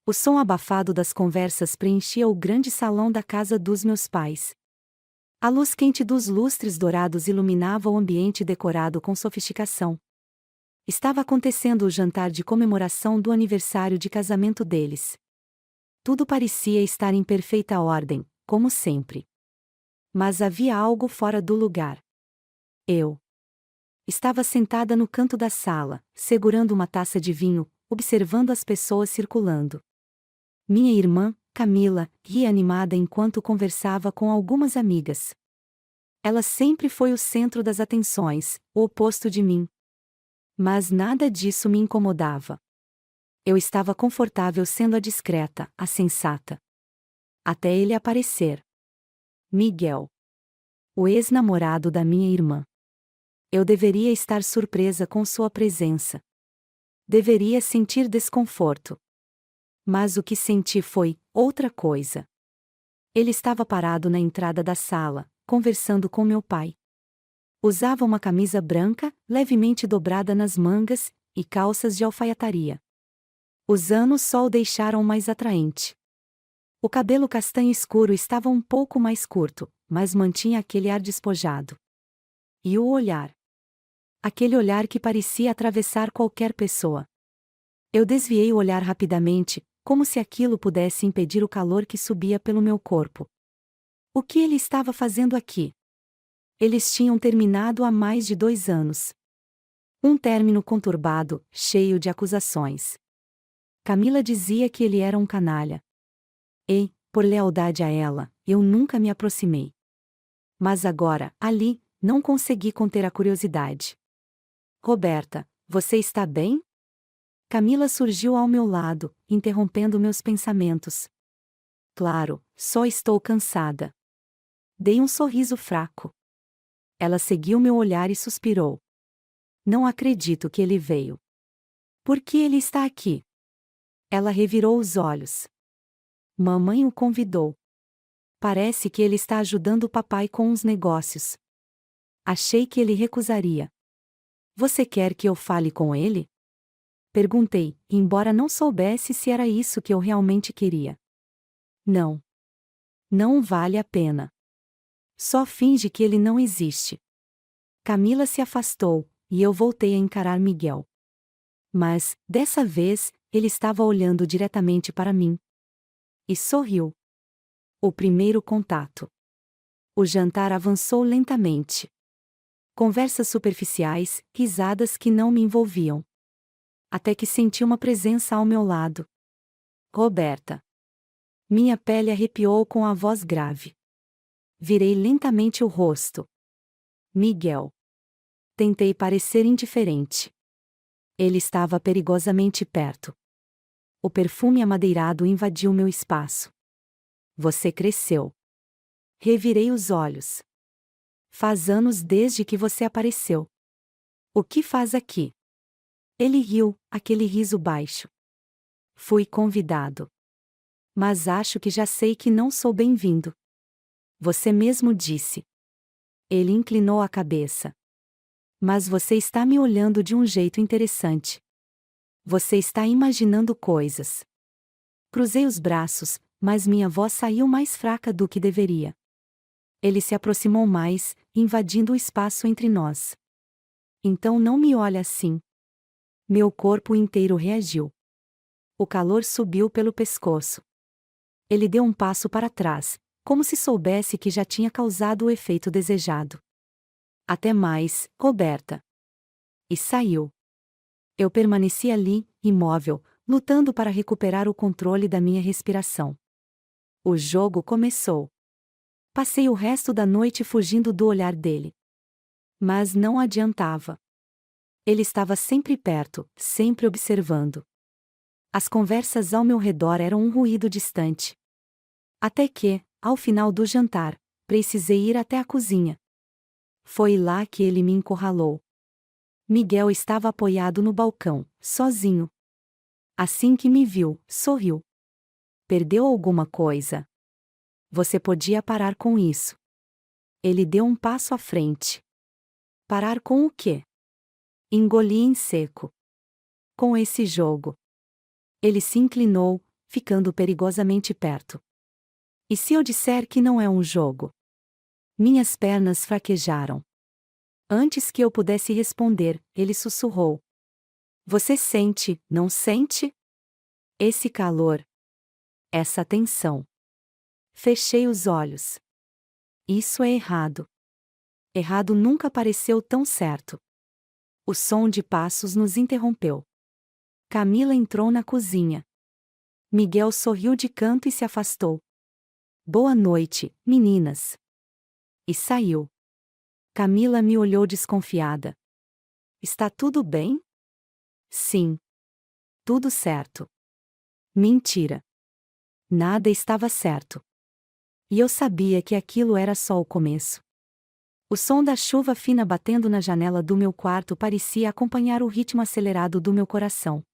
O som abafado das conversas preenchia o grande salão da casa dos meus pais. A luz quente dos lustres dourados iluminava o ambiente decorado com sofisticação. Estava acontecendo o jantar de comemoração do aniversário de casamento deles. Tudo parecia estar em perfeita ordem, como sempre. Mas havia algo fora do lugar. Eu estava sentada no canto da sala, segurando uma taça de vinho, observando as pessoas circulando. Minha irmã, Camila, ria animada enquanto conversava com algumas amigas. Ela sempre foi o centro das atenções, o oposto de mim. Mas nada disso me incomodava. Eu estava confortável sendo a discreta, a sensata. Até ele aparecer. Miguel. O ex-namorado da minha irmã. Eu deveria estar surpresa com sua presença. Deveria sentir desconforto. Mas o que senti foi outra coisa. Ele estava parado na entrada da sala, conversando com meu pai. Usava uma camisa branca, levemente dobrada nas mangas, e calças de alfaiataria. Os anos só o deixaram mais atraente. O cabelo castanho escuro estava um pouco mais curto, mas mantinha aquele ar despojado. E o olhar. Aquele olhar que parecia atravessar qualquer pessoa. Eu desviei o olhar rapidamente, como se aquilo pudesse impedir o calor que subia pelo meu corpo. O que ele estava fazendo aqui? Eles tinham terminado há mais de 2 anos. Um término conturbado, cheio de acusações. Camila dizia que ele era um canalha. E, por lealdade a ela, eu nunca me aproximei. Mas agora, ali, não consegui conter a curiosidade. Roberta, você está bem? Camila surgiu ao meu lado, interrompendo meus pensamentos. Claro, só estou cansada. Dei um sorriso fraco. Ela seguiu meu olhar e suspirou. Não acredito que ele veio. Por que ele está aqui? Ela revirou os olhos. Mamãe o convidou. Parece que ele está ajudando o papai com uns negócios. Achei que ele recusaria. Você quer que eu fale com ele? Perguntei, embora não soubesse se era isso que eu realmente queria. Não. Não vale a pena. Só finge que ele não existe. Camila se afastou, e eu voltei a encarar Miguel. Mas, dessa vez, ele estava olhando diretamente para mim. E sorriu. O primeiro contato. O jantar avançou lentamente. Conversas superficiais, risadas que não me envolviam. Até que senti uma presença ao meu lado. Roberta. Minha pele arrepiou com a voz grave. Virei lentamente o rosto. Miguel. Tentei parecer indiferente. Ele estava perigosamente perto. O perfume amadeirado invadiu meu espaço. Você cresceu. Revirei os olhos. Faz anos desde que você apareceu. O que faz aqui? Ele riu, aquele riso baixo. Fui convidado. Mas acho que já sei que não sou bem-vindo. Você mesmo disse. Ele inclinou a cabeça. Mas você está me olhando de um jeito interessante. Você está imaginando coisas. Cruzei os braços, mas minha voz saiu mais fraca do que deveria. Ele se aproximou mais, invadindo o espaço entre nós. Então não me olhe assim. Meu corpo inteiro reagiu. O calor subiu pelo pescoço. Ele deu um passo para trás, como se soubesse que já tinha causado o efeito desejado. Até mais, Roberta. E saiu. Eu permaneci ali, imóvel, lutando para recuperar o controle da minha respiração. O jogo começou. Passei o resto da noite fugindo do olhar dele. Mas não adiantava. Ele estava sempre perto, sempre observando. As conversas ao meu redor eram um ruído distante. Até que, ao final do jantar, precisei ir até a cozinha. Foi lá que ele me encurralou. Miguel estava apoiado no balcão, sozinho. Assim que me viu, sorriu. Perdeu alguma coisa? Você podia parar com isso. Ele deu um passo à frente. Parar com o quê? Engoli em seco. Com esse jogo. Ele se inclinou, ficando perigosamente perto. E se eu disser que não é um jogo? Minhas pernas fraquejaram. Antes que eu pudesse responder, ele sussurrou. Você sente, não sente? Esse calor. Essa tensão. Fechei os olhos. Isso é errado. Errado nunca pareceu tão certo. O som de passos nos interrompeu. Camila entrou na cozinha. Miguel sorriu de canto e se afastou. Boa noite, meninas. E saiu. Camila me olhou desconfiada. Está tudo bem? Sim. Tudo certo. Mentira. Nada estava certo. E eu sabia que aquilo era só o começo. O som da chuva fina batendo na janela do meu quarto parecia acompanhar o ritmo acelerado do meu coração.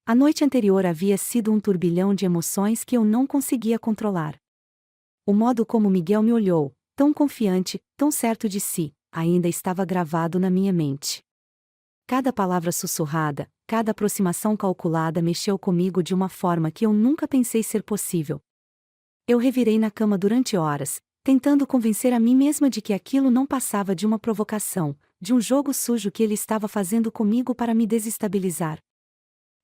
A noite anterior havia sido um turbilhão de emoções que eu não conseguia controlar. O modo como Miguel me olhou, tão confiante, tão certo de si, ainda estava gravado na minha mente. Cada palavra sussurrada, cada aproximação calculada mexeu comigo de uma forma que eu nunca pensei ser possível. Eu revirei na cama durante horas, tentando convencer a mim mesma de que aquilo não passava de uma provocação, de um jogo sujo que ele estava fazendo comigo para me desestabilizar.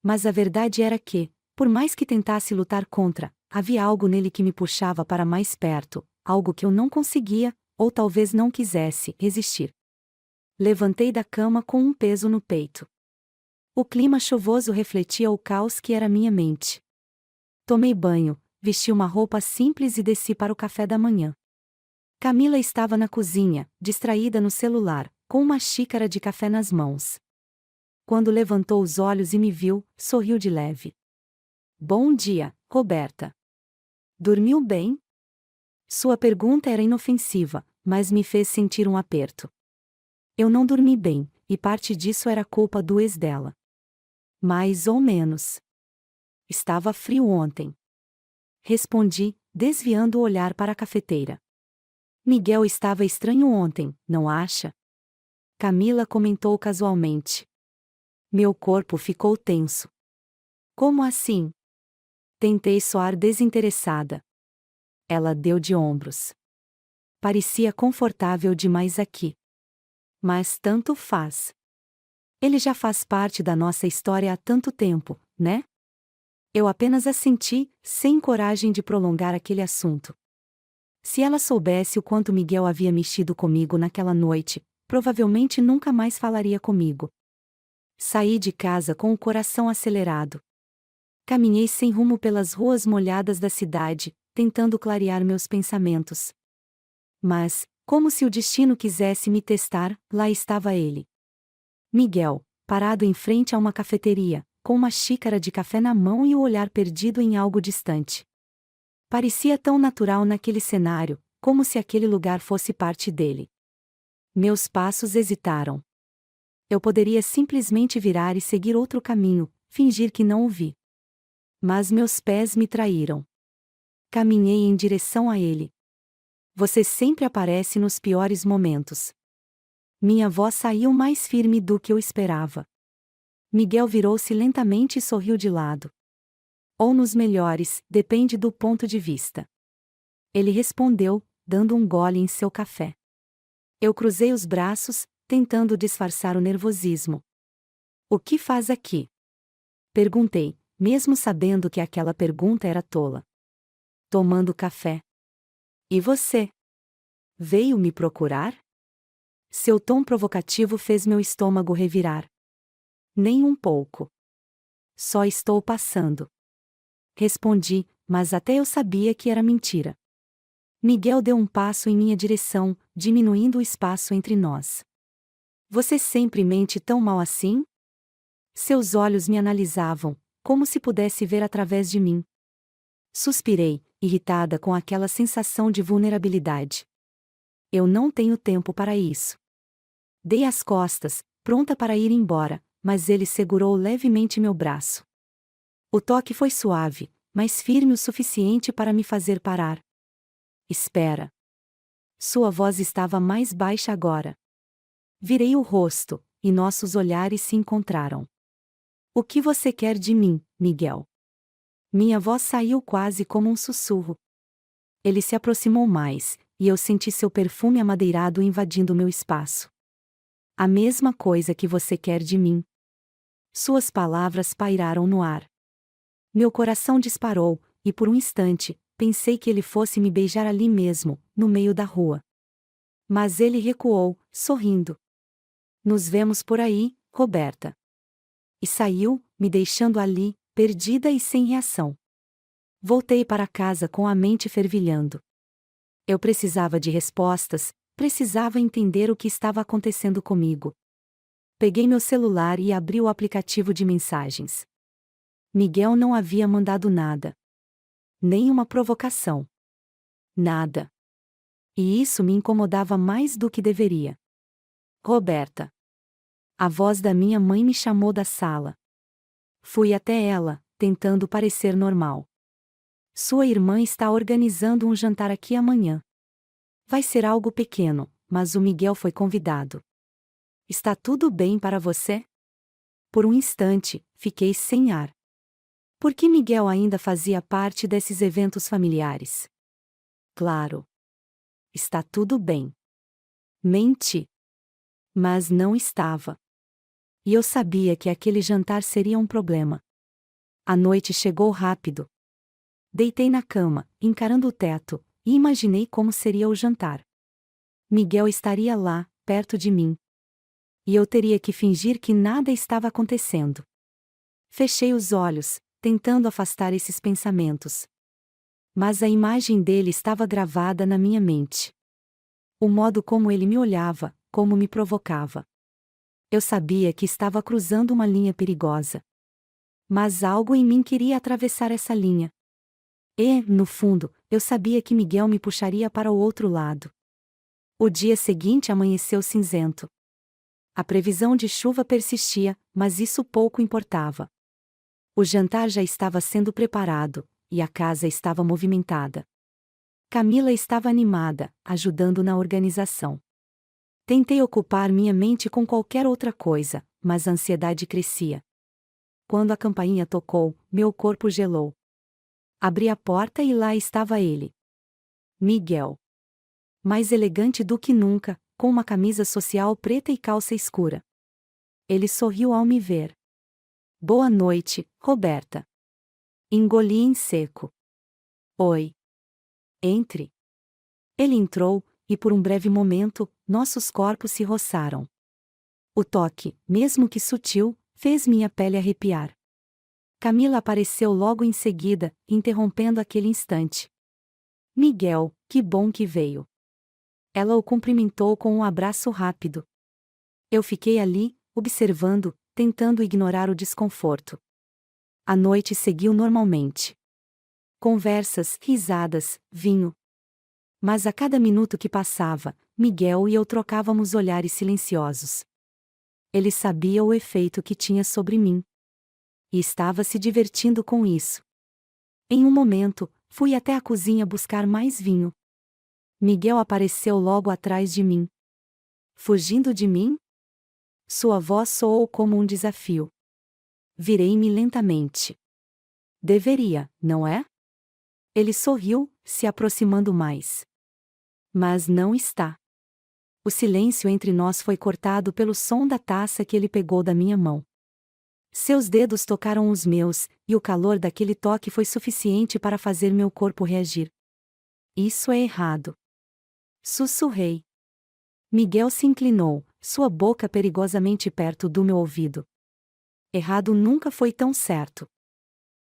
Mas a verdade era que, por mais que tentasse lutar contra, havia algo nele que me puxava para mais perto, algo que eu não conseguia, ou talvez não quisesse, resistir. Levantei da cama com um peso no peito. O clima chuvoso refletia o caos que era minha mente. Tomei banho, vesti uma roupa simples e desci para o café da manhã. Camila estava na cozinha, distraída no celular, com uma xícara de café nas mãos. Quando levantou os olhos e me viu, sorriu de leve. Bom dia, Roberta. Dormiu bem? Sua pergunta era inofensiva, mas me fez sentir um aperto. Eu não dormi bem, e parte disso era culpa do ex dela. Mais ou menos. Estava frio ontem. Respondi, desviando o olhar para a cafeteira. Miguel estava estranho ontem, não acha? Camila comentou casualmente. Meu corpo ficou tenso. Como assim? Tentei soar desinteressada. Ela deu de ombros. Parecia confortável demais aqui. Mas tanto faz. Ele já faz parte da nossa história há tanto tempo, né? Eu apenas assenti, sem coragem de prolongar aquele assunto. Se ela soubesse o quanto Miguel havia mexido comigo naquela noite, provavelmente nunca mais falaria comigo. Saí de casa com o coração acelerado. Caminhei sem rumo pelas ruas molhadas da cidade, tentando clarear meus pensamentos. Mas, como se o destino quisesse me testar, lá estava ele. Miguel, parado em frente a uma cafeteria, com uma xícara de café na mão e o olhar perdido em algo distante. Parecia tão natural naquele cenário, como se aquele lugar fosse parte dele. Meus passos hesitaram. Eu poderia simplesmente virar e seguir outro caminho, fingir que não o vi. Mas meus pés me traíram. Caminhei em direção a ele. Você sempre aparece nos piores momentos. Minha voz saiu mais firme do que eu esperava. Miguel virou-se lentamente e sorriu de lado. Ou nos melhores, depende do ponto de vista. Ele respondeu, dando um gole em seu café. Eu cruzei os braços, tentando disfarçar o nervosismo. O que faz aqui? Perguntei, mesmo sabendo que aquela pergunta era tola. Tomando café. E você? Veio me procurar? Seu tom provocativo fez meu estômago revirar. Nem um pouco. Só estou passando. Respondi, mas até eu sabia que era mentira. Miguel deu um passo em minha direção, diminuindo o espaço entre nós. Você sempre mente tão mal assim? Seus olhos me analisavam, como se pudesse ver através de mim. Suspirei, irritada com aquela sensação de vulnerabilidade. Eu não tenho tempo para isso. Dei as costas, pronta para ir embora, mas ele segurou levemente meu braço. O toque foi suave, mas firme o suficiente para me fazer parar. Espera. Sua voz estava mais baixa agora. Virei o rosto, e nossos olhares se encontraram. O que você quer de mim, Miguel? Minha voz saiu quase como um sussurro. Ele se aproximou mais, e eu senti seu perfume amadeirado invadindo meu espaço. A mesma coisa que você quer de mim. Suas palavras pairaram no ar. Meu coração disparou, e por um instante, pensei que ele fosse me beijar ali mesmo, no meio da rua. Mas ele recuou, sorrindo. Nos vemos por aí, Roberta. E saiu, me deixando ali, perdida e sem reação. Voltei para casa com a mente fervilhando. Eu precisava de respostas, precisava entender o que estava acontecendo comigo. Peguei meu celular e abri o aplicativo de mensagens. Miguel não havia mandado nada. Nenhuma provocação. Nada. E isso me incomodava mais do que deveria. Roberta. A voz da minha mãe me chamou da sala. Fui até ela, tentando parecer normal. Sua irmã está organizando um jantar aqui amanhã. Vai ser algo pequeno, mas o Miguel foi convidado. Está tudo bem para você? Por um instante, fiquei sem ar. Por que Miguel ainda fazia parte desses eventos familiares? Claro. Está tudo bem. Menti. Mas não estava. E eu sabia que aquele jantar seria um problema. A noite chegou rápido. Deitei na cama, encarando o teto, e imaginei como seria o jantar. Miguel estaria lá, perto de mim. E eu teria que fingir que nada estava acontecendo. Fechei os olhos, tentando afastar esses pensamentos. Mas a imagem dele estava gravada na minha mente. O modo como ele me olhava, como me provocava. Eu sabia que estava cruzando uma linha perigosa. Mas algo em mim queria atravessar essa linha. E, no fundo, eu sabia que Miguel me puxaria para o outro lado. O dia seguinte amanheceu cinzento. A previsão de chuva persistia, mas isso pouco importava. O jantar já estava sendo preparado, e a casa estava movimentada. Camila estava animada, ajudando na organização. Tentei ocupar minha mente com qualquer outra coisa, mas a ansiedade crescia. Quando a campainha tocou, meu corpo gelou. Abri a porta e lá estava ele. Miguel. Mais elegante do que nunca, com uma camisa social preta e calça escura. Ele sorriu ao me ver. Boa noite, Roberta. Engoli em seco. Oi. Entre. Ele entrou, e por um breve momento, nossos corpos se roçaram. O toque, mesmo que sutil, fez minha pele arrepiar. Camila apareceu logo em seguida, interrompendo aquele instante. Miguel, que bom que veio. Ela o cumprimentou com um abraço rápido. Eu fiquei ali, observando, tentando ignorar o desconforto. A noite seguiu normalmente. Conversas, risadas, vinho. Mas a cada minuto que passava, Miguel e eu trocávamos olhares silenciosos. Ele sabia o efeito que tinha sobre mim. E estava se divertindo com isso. Em um momento, fui até a cozinha buscar mais vinho. Miguel apareceu logo atrás de mim. Fugindo de mim? Sua voz soou como um desafio. Virei-me lentamente. Deveria, não é? Ele sorriu, se aproximando mais. Mas não está. O silêncio entre nós foi cortado pelo som da taça que ele pegou da minha mão. Seus dedos tocaram os meus, e o calor daquele toque foi suficiente para fazer meu corpo reagir. Isso é errado. Sussurrei. Miguel se inclinou, sua boca perigosamente perto do meu ouvido. Errado nunca foi tão certo.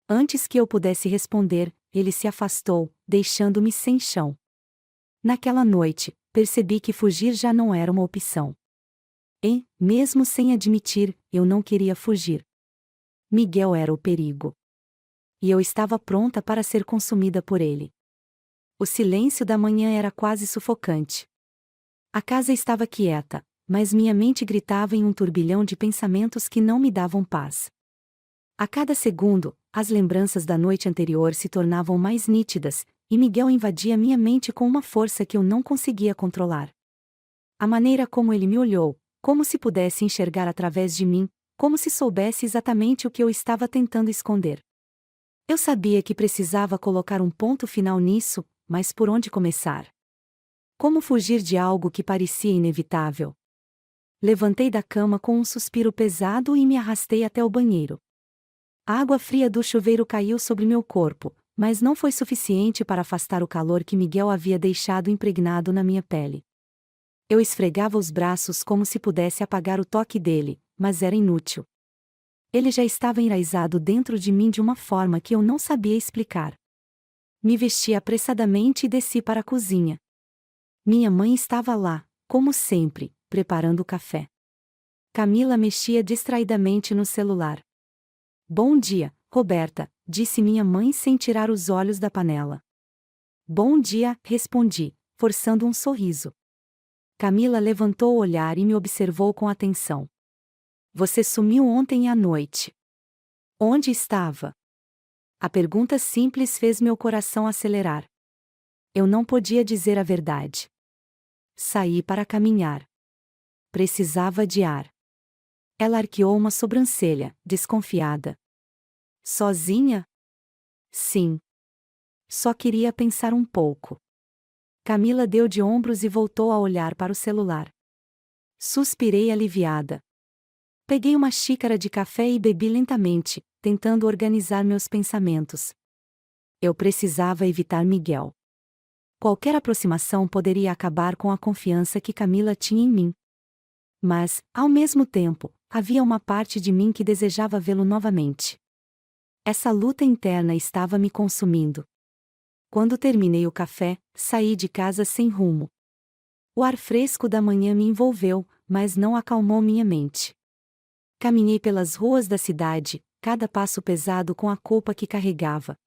Antes que eu pudesse responder, ele se afastou, deixando-me sem chão. Naquela noite, percebi que fugir já não era uma opção. E, mesmo sem admitir, eu não queria fugir. Miguel era o perigo. E eu estava pronta para ser consumida por ele. O silêncio da manhã era quase sufocante. A casa estava quieta, mas minha mente gritava em um turbilhão de pensamentos que não me davam paz. A cada segundo, as lembranças da noite anterior se tornavam mais nítidas, e Miguel invadia minha mente com uma força que eu não conseguia controlar. A maneira como ele me olhou, como se pudesse enxergar através de mim, como se soubesse exatamente o que eu estava tentando esconder. Eu sabia que precisava colocar um ponto final nisso, mas por onde começar? Como fugir de algo que parecia inevitável? Levantei da cama com um suspiro pesado e me arrastei até o banheiro. A água fria do chuveiro caiu sobre meu corpo, mas não foi suficiente para afastar o calor que Miguel havia deixado impregnado na minha pele. Eu esfregava os braços como se pudesse apagar o toque dele, mas era inútil. Ele já estava enraizado dentro de mim de uma forma que eu não sabia explicar. Me vesti apressadamente e desci para a cozinha. Minha mãe estava lá, como sempre, preparando o café. Camila mexia distraidamente no celular. Bom dia, Roberta, disse minha mãe sem tirar os olhos da panela. Bom dia, respondi, forçando um sorriso. Camila levantou o olhar e me observou com atenção. Você sumiu ontem à noite. Onde estava? A pergunta simples fez meu coração acelerar. Eu não podia dizer a verdade. Saí para caminhar. Precisava de ar. Ela arqueou uma sobrancelha, desconfiada. Sozinha? Sim. Só queria pensar um pouco. Camila deu de ombros e voltou a olhar para o celular. Suspirei aliviada. Peguei uma xícara de café e bebi lentamente, tentando organizar meus pensamentos. Eu precisava evitar Miguel. Qualquer aproximação poderia acabar com a confiança que Camila tinha em mim. Mas, ao mesmo tempo, havia uma parte de mim que desejava vê-lo novamente. Essa luta interna estava me consumindo. Quando terminei o café, saí de casa sem rumo. O ar fresco da manhã me envolveu, mas não acalmou minha mente. Caminhei pelas ruas da cidade, cada passo pesado com a culpa que carregava.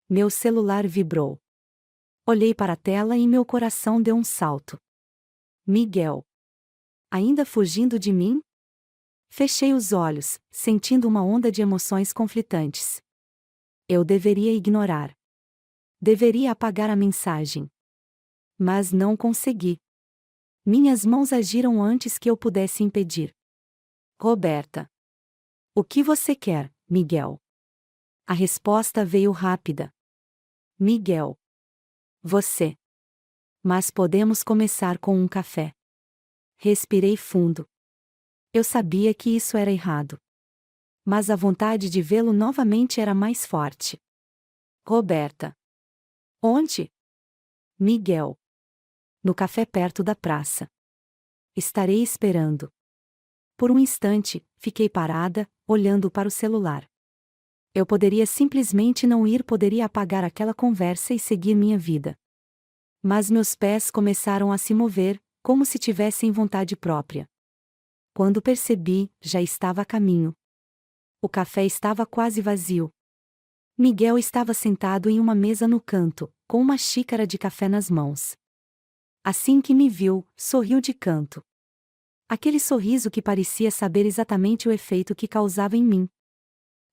Meu celular vibrou. Olhei para a tela e meu coração deu um salto. Miguel. Ainda fugindo de mim? Fechei os olhos, sentindo uma onda de emoções conflitantes. Eu deveria ignorar. Deveria apagar a mensagem. Mas não consegui. Minhas mãos agiram antes que eu pudesse impedir. Roberta. O que você quer, Miguel? A resposta veio rápida. Miguel. Você. Mas podemos começar com um café. Respirei fundo. Eu sabia que isso era errado. Mas a vontade de vê-lo novamente era mais forte. Roberta. Onde? Miguel. No café perto da praça. Estarei esperando. Por um instante, fiquei parada, olhando para o celular. Eu poderia simplesmente não ir, poderia apagar aquela conversa e seguir minha vida. Mas meus pés começaram a se mover, como se tivessem vontade própria. Quando percebi, já estava a caminho. O café estava quase vazio. Miguel estava sentado em uma mesa no canto, com uma xícara de café nas mãos. Assim que me viu, sorriu de canto. Aquele sorriso que parecia saber exatamente o efeito que causava em mim.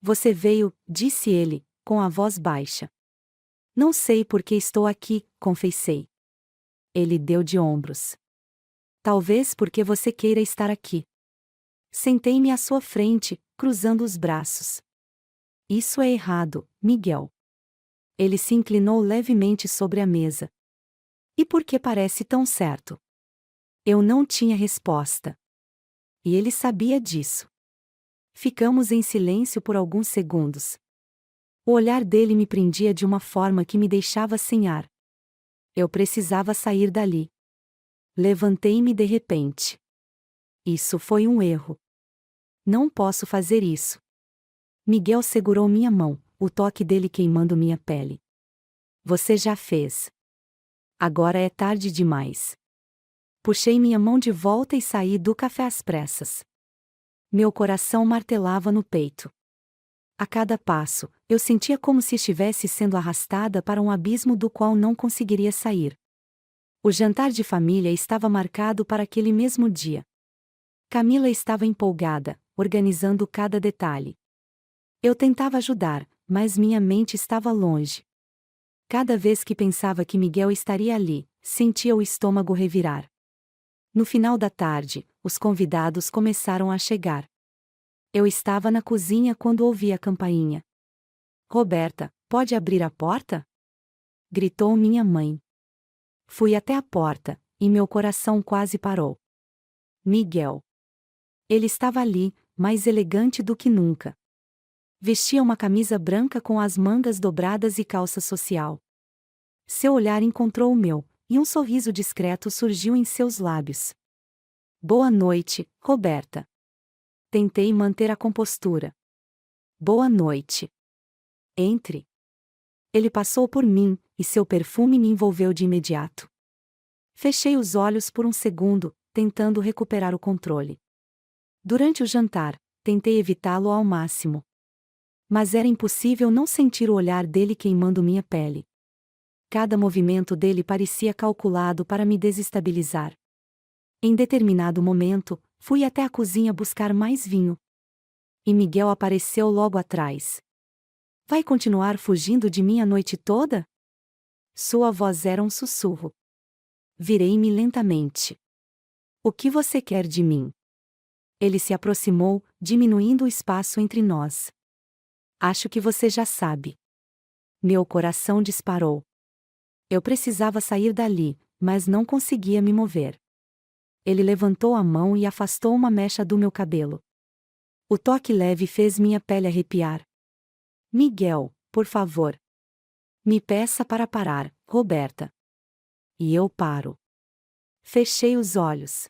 Você veio, disse ele, com a voz baixa. Não sei por que estou aqui, confessei. Ele deu de ombros. Talvez porque você queira estar aqui. Sentei-me à sua frente, cruzando os braços. Isso é errado, Miguel. Ele se inclinou levemente sobre a mesa. E por que parece tão certo? Eu não tinha resposta. E ele sabia disso. Ficamos em silêncio por alguns segundos. O olhar dele me prendia de uma forma que me deixava sem ar. Eu precisava sair dali. Levantei-me de repente. Isso foi um erro. Não posso fazer isso. Miguel segurou minha mão, o toque dele queimando minha pele. Você já fez. Agora é tarde demais. Puxei minha mão de volta e saí do café às pressas. Meu coração martelava no peito. A cada passo, eu sentia como se estivesse sendo arrastada para um abismo do qual não conseguiria sair. O jantar de família estava marcado para aquele mesmo dia. Camila estava empolgada, organizando cada detalhe. Eu tentava ajudar, mas minha mente estava longe. Cada vez que pensava que Miguel estaria ali, sentia o estômago revirar. No final da tarde, os convidados começaram a chegar. Eu estava na cozinha quando ouvi a campainha. Roberta, pode abrir a porta? Gritou minha mãe. Fui até a porta, e meu coração quase parou. Miguel. Ele estava ali, mais elegante do que nunca. Vestia uma camisa branca com as mangas dobradas e calça social. Seu olhar encontrou o meu, e um sorriso discreto surgiu em seus lábios. Boa noite, Roberta. Tentei manter a compostura. Boa noite. Entre. Ele passou por mim, e seu perfume me envolveu de imediato. Fechei os olhos por um segundo, tentando recuperar o controle. Durante o jantar, tentei evitá-lo ao máximo. Mas era impossível não sentir o olhar dele queimando minha pele. Cada movimento dele parecia calculado para me desestabilizar. Em determinado momento, fui até a cozinha buscar mais vinho. E Miguel apareceu logo atrás. Vai continuar fugindo de mim a noite toda? Sua voz era um sussurro. Virei-me lentamente. O que você quer de mim? Ele se aproximou, diminuindo o espaço entre nós. Acho que você já sabe. Meu coração disparou. Eu precisava sair dali, mas não conseguia me mover. Ele levantou a mão e afastou uma mecha do meu cabelo. O toque leve fez minha pele arrepiar. Miguel, por favor. Me peça para parar, Roberta. E eu paro. Fechei os olhos.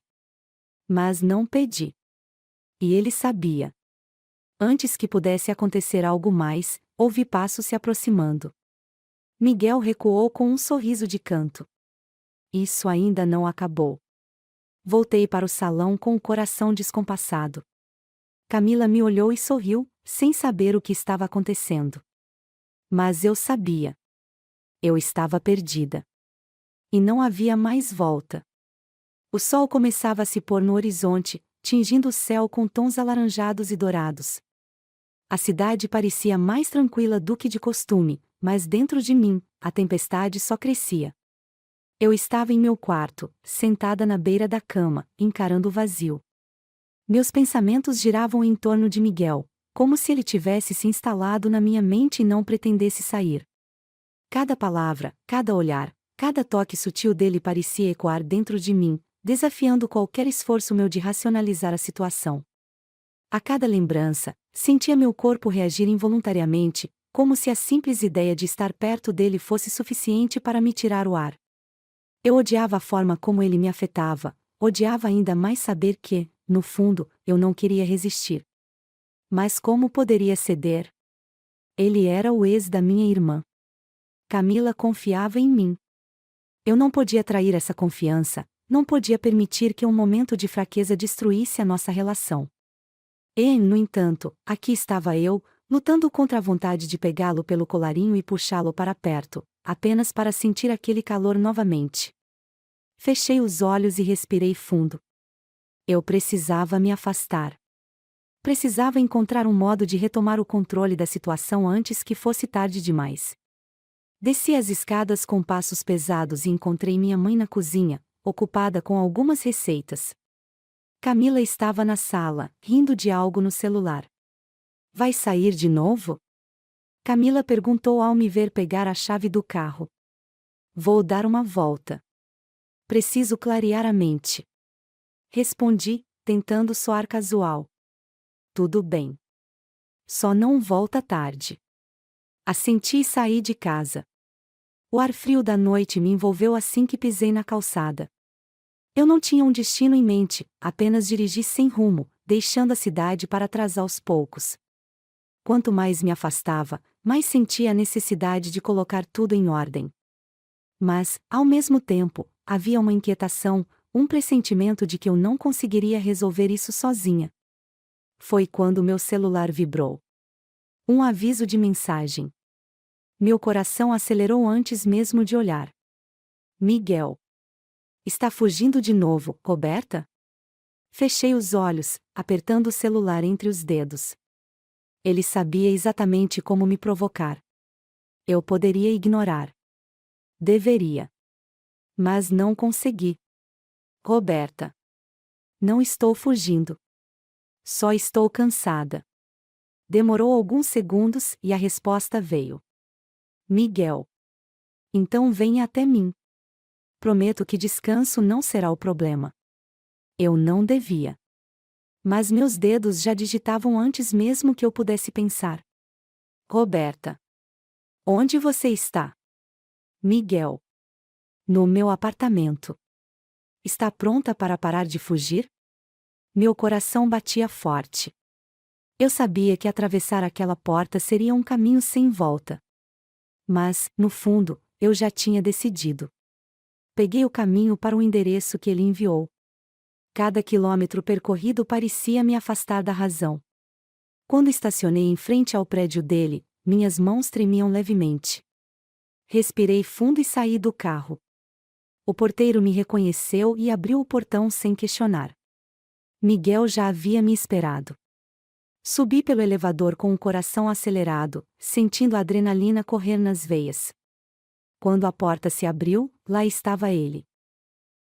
Mas não pedi. E ele sabia. Antes que pudesse acontecer algo mais, ouvi passos se aproximando. Miguel recuou com um sorriso de canto. Isso ainda não acabou. Voltei para o salão com o coração descompassado. Camila me olhou e sorriu, sem saber o que estava acontecendo. Mas eu sabia. Eu estava perdida. E não havia mais volta. O sol começava a se pôr no horizonte, tingindo o céu com tons alaranjados e dourados. A cidade parecia mais tranquila do que de costume, mas dentro de mim, a tempestade só crescia. Eu estava em meu quarto, sentada na beira da cama, encarando o vazio. Meus pensamentos giravam em torno de Miguel, como se ele tivesse se instalado na minha mente e não pretendesse sair. Cada palavra, cada olhar, cada toque sutil dele parecia ecoar dentro de mim, desafiando qualquer esforço meu de racionalizar a situação. A cada lembrança, sentia meu corpo reagir involuntariamente, como se a simples ideia de estar perto dele fosse suficiente para me tirar o ar. Eu odiava a forma como ele me afetava, odiava ainda mais saber que, no fundo, eu não queria resistir. Mas como poderia ceder? Ele era o ex da minha irmã. Camila confiava em mim. Eu não podia trair essa confiança, não podia permitir que um momento de fraqueza destruísse a nossa relação. E, no entanto, aqui estava eu, lutando contra a vontade de pegá-lo pelo colarinho e puxá-lo para perto, apenas para sentir aquele calor novamente. Fechei os olhos e respirei fundo. Eu precisava me afastar. Precisava encontrar um modo de retomar o controle da situação antes que fosse tarde demais. Desci as escadas com passos pesados e encontrei minha mãe na cozinha, ocupada com algumas receitas. Camila estava na sala, rindo de algo no celular. Vai sair de novo? Camila perguntou ao me ver pegar a chave do carro. Vou dar uma volta. Preciso clarear a mente. Respondi, tentando soar casual. Tudo bem. Só não volta tarde. Assenti e saí de casa. O ar frio da noite me envolveu assim que pisei na calçada. Eu não tinha um destino em mente, apenas dirigi sem rumo, deixando a cidade para trás aos poucos. Quanto mais me afastava, mais sentia a necessidade de colocar tudo em ordem. Mas, ao mesmo tempo, havia uma inquietação, um pressentimento de que eu não conseguiria resolver isso sozinha. Foi quando meu celular vibrou. Um aviso de mensagem. Meu coração acelerou antes mesmo de olhar. Miguel. Está fugindo de novo, Roberta? Fechei os olhos, apertando o celular entre os dedos. Ele sabia exatamente como me provocar. Eu poderia ignorar. Deveria. Mas não consegui. Roberta. Não estou fugindo. Só estou cansada. Demorou alguns segundos e a resposta veio. Miguel. Então venha até mim. Prometo que descanso não será o problema. Eu não devia. Mas meus dedos já digitavam antes mesmo que eu pudesse pensar. Roberta. Onde você está? Miguel. No meu apartamento. Está pronta para parar de fugir? Meu coração batia forte. Eu sabia que atravessar aquela porta seria um caminho sem volta. Mas, no fundo, eu já tinha decidido. Peguei o caminho para o endereço que ele enviou. Cada quilômetro percorrido parecia me afastar da razão. Quando estacionei em frente ao prédio dele, minhas mãos tremiam levemente. Respirei fundo e saí do carro. O porteiro me reconheceu e abriu o portão sem questionar. Miguel já havia me esperado. Subi pelo elevador com o coração acelerado, sentindo a adrenalina correr nas veias. Quando a porta se abriu, lá estava ele.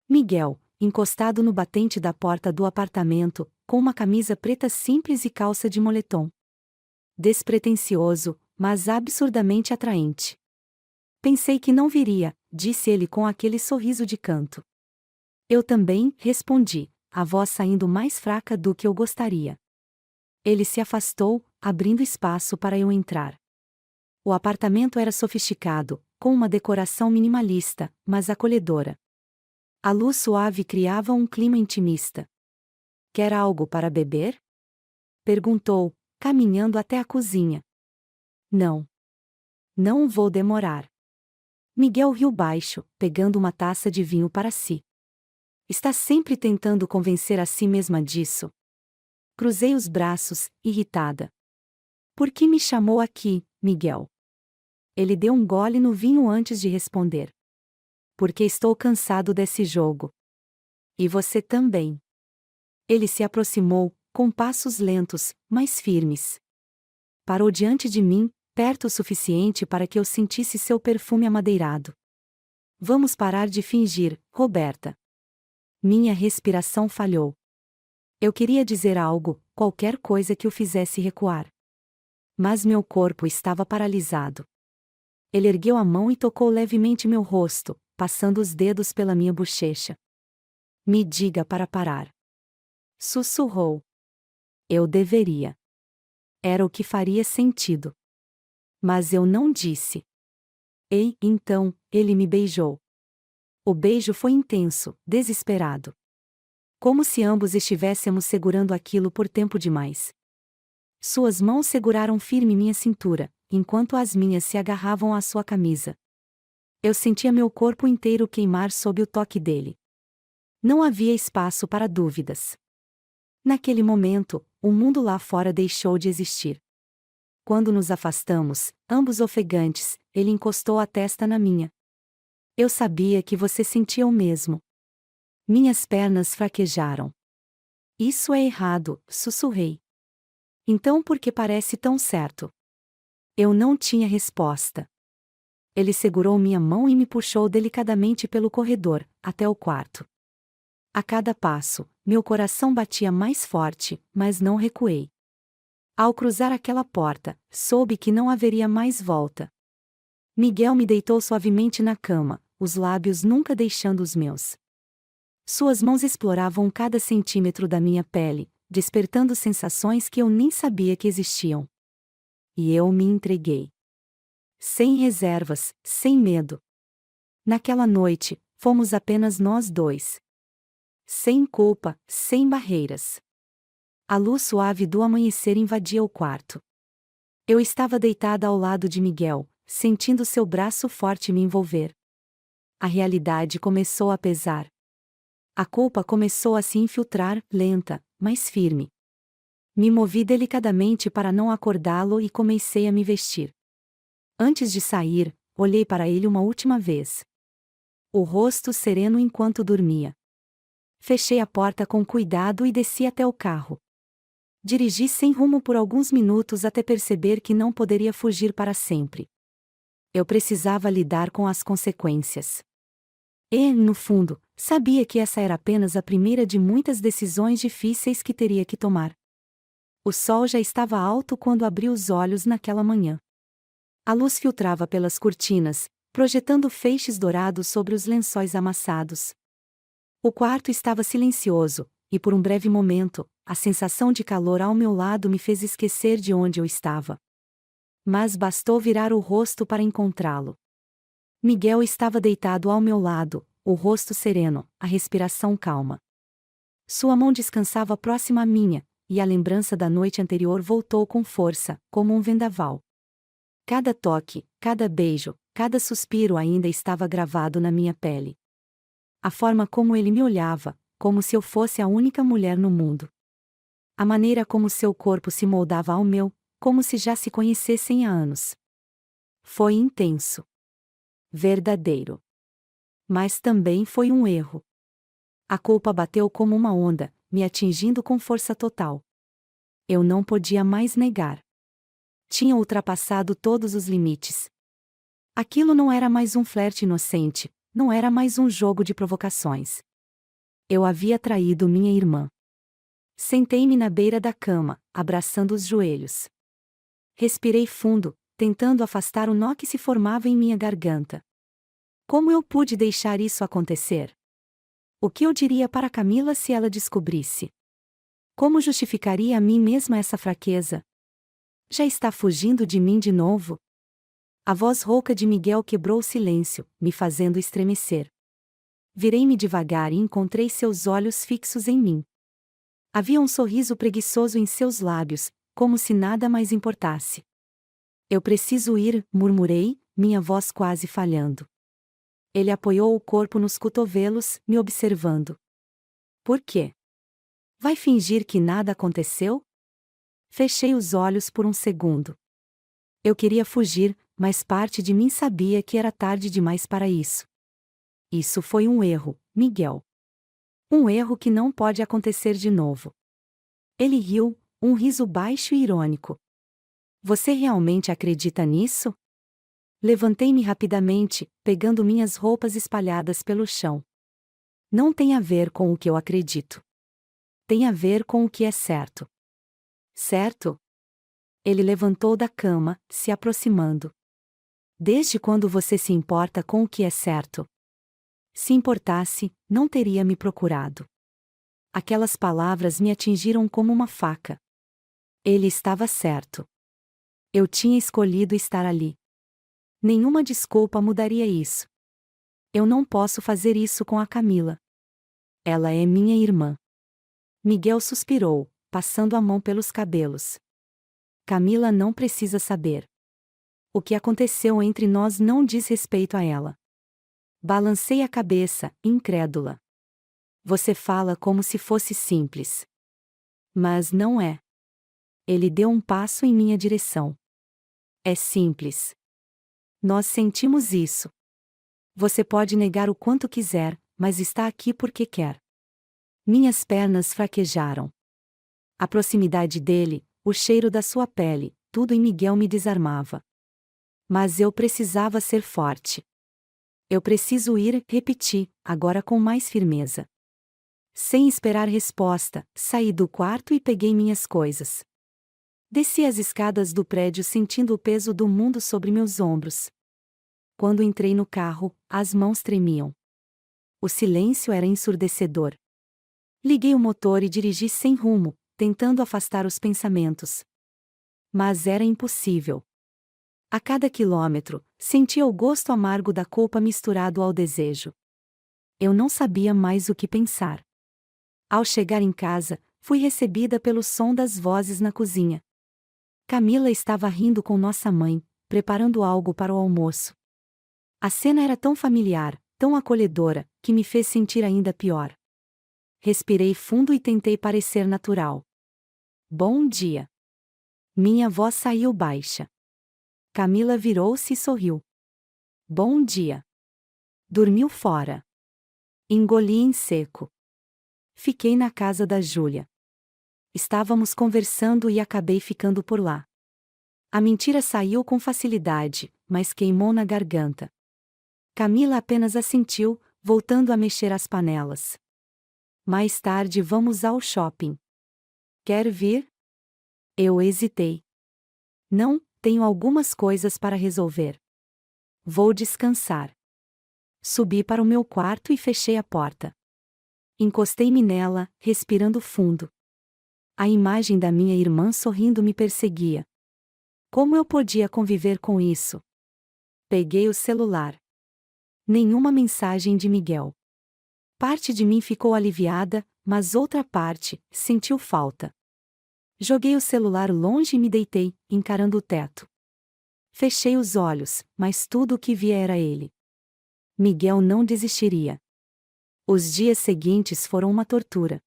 Miguel, encostado no batente da porta do apartamento, com uma camisa preta simples e calça de moletom. Despretensioso, mas absurdamente atraente. Pensei que não viria, disse ele com aquele sorriso de canto. Eu também, respondi, a voz saindo mais fraca do que eu gostaria. Ele se afastou, abrindo espaço para eu entrar. O apartamento era sofisticado, com uma decoração minimalista, mas acolhedora. A luz suave criava um clima intimista. Quer algo para beber? Perguntou, caminhando até a cozinha. Não. Não vou demorar. Miguel riu baixo, pegando uma taça de vinho para si. Está sempre tentando convencer a si mesma disso. Cruzei os braços, irritada. Por que me chamou aqui, Miguel? Ele deu um gole no vinho antes de responder. Porque estou cansado desse jogo. E você também. Ele se aproximou, com passos lentos, mas firmes. Parou diante de mim, perto o suficiente para que eu sentisse seu perfume amadeirado. Vamos parar de fingir, Roberta. Minha respiração falhou. Eu queria dizer algo, qualquer coisa que o fizesse recuar. Mas meu corpo estava paralisado. Ele ergueu a mão e tocou levemente meu rosto, passando os dedos pela minha bochecha. Me diga para parar. Sussurrou. Eu deveria. Era o que faria sentido. Mas eu não disse. E, então, ele me beijou. O beijo foi intenso, desesperado. Como se ambos estivéssemos segurando aquilo por tempo demais. Suas mãos seguraram firme minha cintura, enquanto as minhas se agarravam à sua camisa. Eu sentia meu corpo inteiro queimar sob o toque dele. Não havia espaço para dúvidas. Naquele momento, o mundo lá fora deixou de existir. Quando nos afastamos, ambos ofegantes, ele encostou a testa na minha. Eu sabia que você sentia o mesmo. Minhas pernas fraquejaram. Isso é errado, sussurrei. Então por que parece tão certo? Eu não tinha resposta. Ele segurou minha mão e me puxou delicadamente pelo corredor, até o quarto. A cada passo, meu coração batia mais forte, mas não recuei. Ao cruzar aquela porta, soube que não haveria mais volta. Miguel me deitou suavemente na cama, os lábios nunca deixando os meus. Suas mãos exploravam cada centímetro da minha pele, despertando sensações que eu nem sabia que existiam. E eu me entreguei. Sem reservas, sem medo. Naquela noite, fomos apenas nós dois. Sem culpa, sem barreiras. A luz suave do amanhecer invadia o quarto. Eu estava deitada ao lado de Miguel, sentindo seu braço forte me envolver. A realidade começou a pesar. A culpa começou a se infiltrar, lenta, mas firme. Me movi delicadamente para não acordá-lo e comecei a me vestir. Antes de sair, olhei para ele uma última vez. O rosto sereno enquanto dormia. Fechei a porta com cuidado e desci até o carro. Dirigi sem rumo por alguns minutos até perceber que não poderia fugir para sempre. Eu precisava lidar com as consequências. E, no fundo, sabia que essa era apenas a primeira de muitas decisões difíceis que teria que tomar. O sol já estava alto quando abri os olhos naquela manhã. A luz filtrava pelas cortinas, projetando feixes dourados sobre os lençóis amassados. O quarto estava silencioso, e por um breve momento, a sensação de calor ao meu lado me fez esquecer de onde eu estava. Mas bastou virar o rosto para encontrá-lo. Miguel estava deitado ao meu lado, o rosto sereno, a respiração calma. Sua mão descansava próxima à minha, e a lembrança da noite anterior voltou com força, como um vendaval. Cada toque, cada beijo, cada suspiro ainda estava gravado na minha pele. A forma como ele me olhava, como se eu fosse a única mulher no mundo. A maneira como seu corpo se moldava ao meu, como se já se conhecessem há anos. Foi intenso. Verdadeiro. Mas também foi um erro. A culpa bateu como uma onda, me atingindo com força total. Eu não podia mais negar. Tinha ultrapassado todos os limites. Aquilo não era mais um flerte inocente, não era mais um jogo de provocações. Eu havia traído minha irmã. Sentei-me na beira da cama, abraçando os joelhos. Respirei fundo, tentando afastar o nó que se formava em minha garganta. Como eu pude deixar isso acontecer? O que eu diria para Camila se ela descobrisse? Como justificaria a mim mesma essa fraqueza? Já está fugindo de mim de novo? A voz rouca de Miguel quebrou o silêncio, me fazendo estremecer. Virei-me devagar e encontrei seus olhos fixos em mim. Havia um sorriso preguiçoso em seus lábios, como se nada mais importasse. Eu preciso ir, murmurei, minha voz quase falhando. Ele apoiou o corpo nos cotovelos, me observando. Por quê? Vai fingir que nada aconteceu? Fechei os olhos por um segundo. Eu queria fugir, mas parte de mim sabia que era tarde demais para isso. Isso foi um erro, Miguel. Um erro que não pode acontecer de novo. Ele riu, um riso baixo e irônico. Você realmente acredita nisso? Levantei-me rapidamente, pegando minhas roupas espalhadas pelo chão. Não tem a ver com o que eu acredito. Tem a ver com o que é certo. Certo? Ele levantou da cama, se aproximando. Desde quando você se importa com o que é certo? Se importasse, não teria me procurado. Aquelas palavras me atingiram como uma faca. Ele estava certo. Eu tinha escolhido estar ali. Nenhuma desculpa mudaria isso. Eu não posso fazer isso com a Camila. Ela é minha irmã. Miguel suspirou, passando a mão pelos cabelos. Camila não precisa saber. O que aconteceu entre nós não diz respeito a ela. Balancei a cabeça, incrédula. Você fala como se fosse simples. Mas não é. Ele deu um passo em minha direção. É simples. Nós sentimos isso. Você pode negar o quanto quiser, mas está aqui porque quer. Minhas pernas fraquejaram. A proximidade dele, o cheiro da sua pele, tudo em Miguel me desarmava. Mas eu precisava ser forte. Eu preciso ir, repeti, agora com mais firmeza. Sem esperar resposta, saí do quarto e peguei minhas coisas. Desci as escadas do prédio sentindo o peso do mundo sobre meus ombros. Quando entrei no carro, as mãos tremiam. O silêncio era ensurdecedor. Liguei o motor e dirigi sem rumo, tentando afastar os pensamentos. Mas era impossível. A cada quilômetro, sentia o gosto amargo da culpa misturado ao desejo. Eu não sabia mais o que pensar. Ao chegar em casa, fui recebida pelo som das vozes na cozinha. Camila estava rindo com nossa mãe, preparando algo para o almoço. A cena era tão familiar, tão acolhedora, que me fez sentir ainda pior. Respirei fundo e tentei parecer natural. Bom dia. Minha voz saiu baixa. Camila virou-se e sorriu. Bom dia. Dormiu fora. Engoli em seco. Fiquei na casa da Júlia. Estávamos conversando e acabei ficando por lá. A mentira saiu com facilidade, mas queimou na garganta. Camila apenas assentiu, voltando a mexer as panelas. Mais tarde vamos ao shopping. Quer vir? Eu hesitei. Não, tenho algumas coisas para resolver. Vou descansar. Subi para o meu quarto e fechei a porta. Encostei-me nela, respirando fundo. A imagem da minha irmã sorrindo me perseguia. Como eu podia conviver com isso? Peguei o celular. Nenhuma mensagem de Miguel. Parte de mim ficou aliviada, mas outra parte sentiu falta. Joguei o celular longe e me deitei, encarando o teto. Fechei os olhos, mas tudo o que via era ele. Miguel não desistiria. Os dias seguintes foram uma tortura.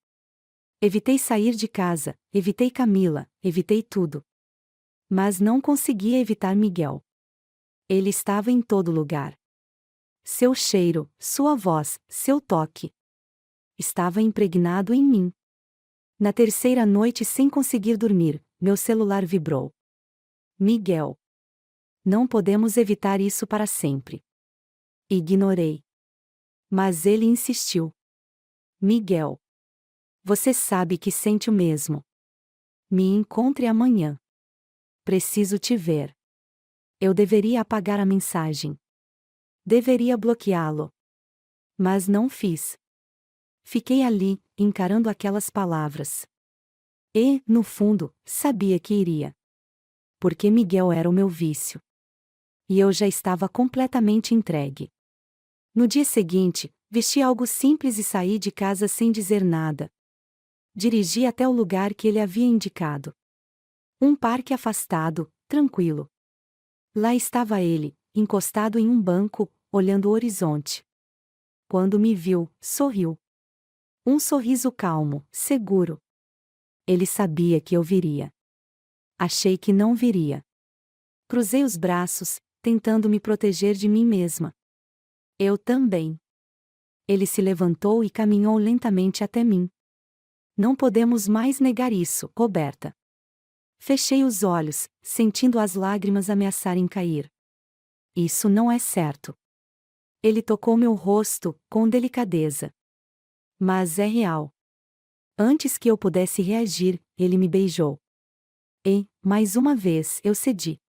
Evitei sair de casa, evitei Camila, evitei tudo. Mas não conseguia evitar Miguel. Ele estava em todo lugar. Seu cheiro, sua voz, seu toque. Estava impregnado em mim. Na terceira noite, sem conseguir dormir, meu celular vibrou. Miguel. Não podemos evitar isso para sempre. Ignorei. Mas ele insistiu. Miguel. Você sabe que sente o mesmo. Me encontre amanhã. Preciso te ver. Eu deveria apagar a mensagem. Deveria bloqueá-lo. Mas não fiz. Fiquei ali, encarando aquelas palavras. E, no fundo, sabia que iria. Porque Miguel era o meu vício. E eu já estava completamente entregue. No dia seguinte, vesti algo simples e saí de casa sem dizer nada. Dirigi até o lugar que ele havia indicado. Um parque afastado, tranquilo. Lá estava ele, encostado em um banco, olhando o horizonte. Quando me viu, sorriu. Um sorriso calmo, seguro. Ele sabia que eu viria. Achei que não viria. Cruzei os braços, tentando me proteger de mim mesma. Eu também. Ele se levantou e caminhou lentamente até mim. Não podemos mais negar isso, Roberta. Fechei os olhos, sentindo as lágrimas ameaçarem cair. Isso não é certo. Ele tocou meu rosto, com delicadeza. Mas é real. Antes que eu pudesse reagir, ele me beijou. E, mais uma vez, eu cedi.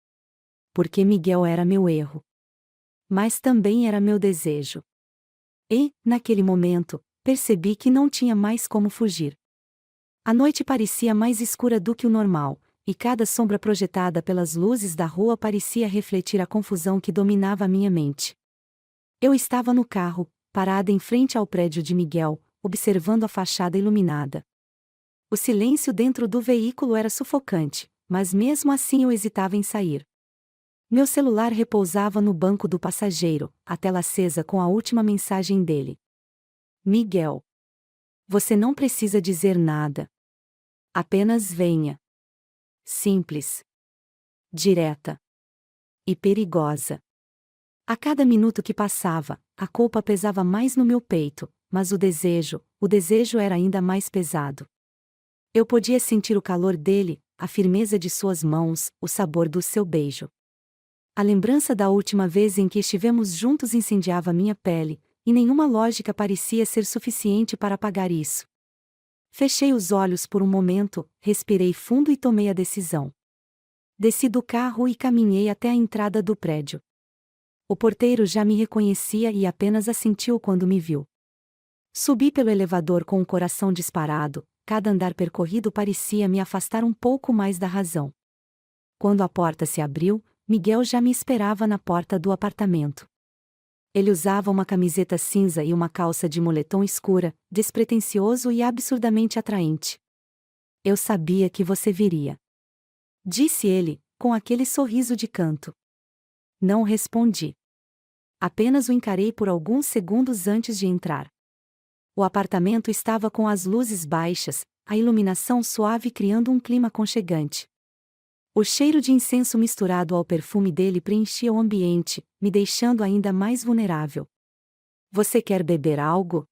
Porque Miguel era meu erro. Mas também era meu desejo. E, naquele momento, percebi que não tinha mais como fugir. A noite parecia mais escura do que o normal, e cada sombra projetada pelas luzes da rua parecia refletir a confusão que dominava a minha mente. Eu estava no carro, parada em frente ao prédio de Miguel, observando a fachada iluminada. O silêncio dentro do veículo era sufocante, mas mesmo assim eu hesitava em sair. Meu celular repousava no banco do passageiro, a tela acesa com a última mensagem dele. Miguel. Você não precisa dizer nada. Apenas venha. Simples. Direta. E perigosa. A cada minuto que passava, a culpa pesava mais no meu peito, mas o desejo era ainda mais pesado. Eu podia sentir o calor dele, a firmeza de suas mãos, o sabor do seu beijo. A lembrança da última vez em que estivemos juntos incendiava minha pele, e nenhuma lógica parecia ser suficiente para apagar isso. Fechei os olhos por um momento, respirei fundo e tomei a decisão. Desci do carro e caminhei até a entrada do prédio. O porteiro já me reconhecia e apenas assentiu quando me viu. Subi pelo elevador com o coração disparado, cada andar percorrido parecia me afastar um pouco mais da razão. Quando a porta se abriu, Miguel já me esperava na porta do apartamento. Ele usava uma camiseta cinza e uma calça de moletom escura, despretensioso e absurdamente atraente. Eu sabia que você viria. Disse ele, com aquele sorriso de canto. Não respondi. Apenas o encarei por alguns segundos antes de entrar. O apartamento estava com as luzes baixas, a iluminação suave criando um clima aconchegante. O cheiro de incenso misturado ao perfume dele preenchia o ambiente, me deixando ainda mais vulnerável. Você quer beber algo?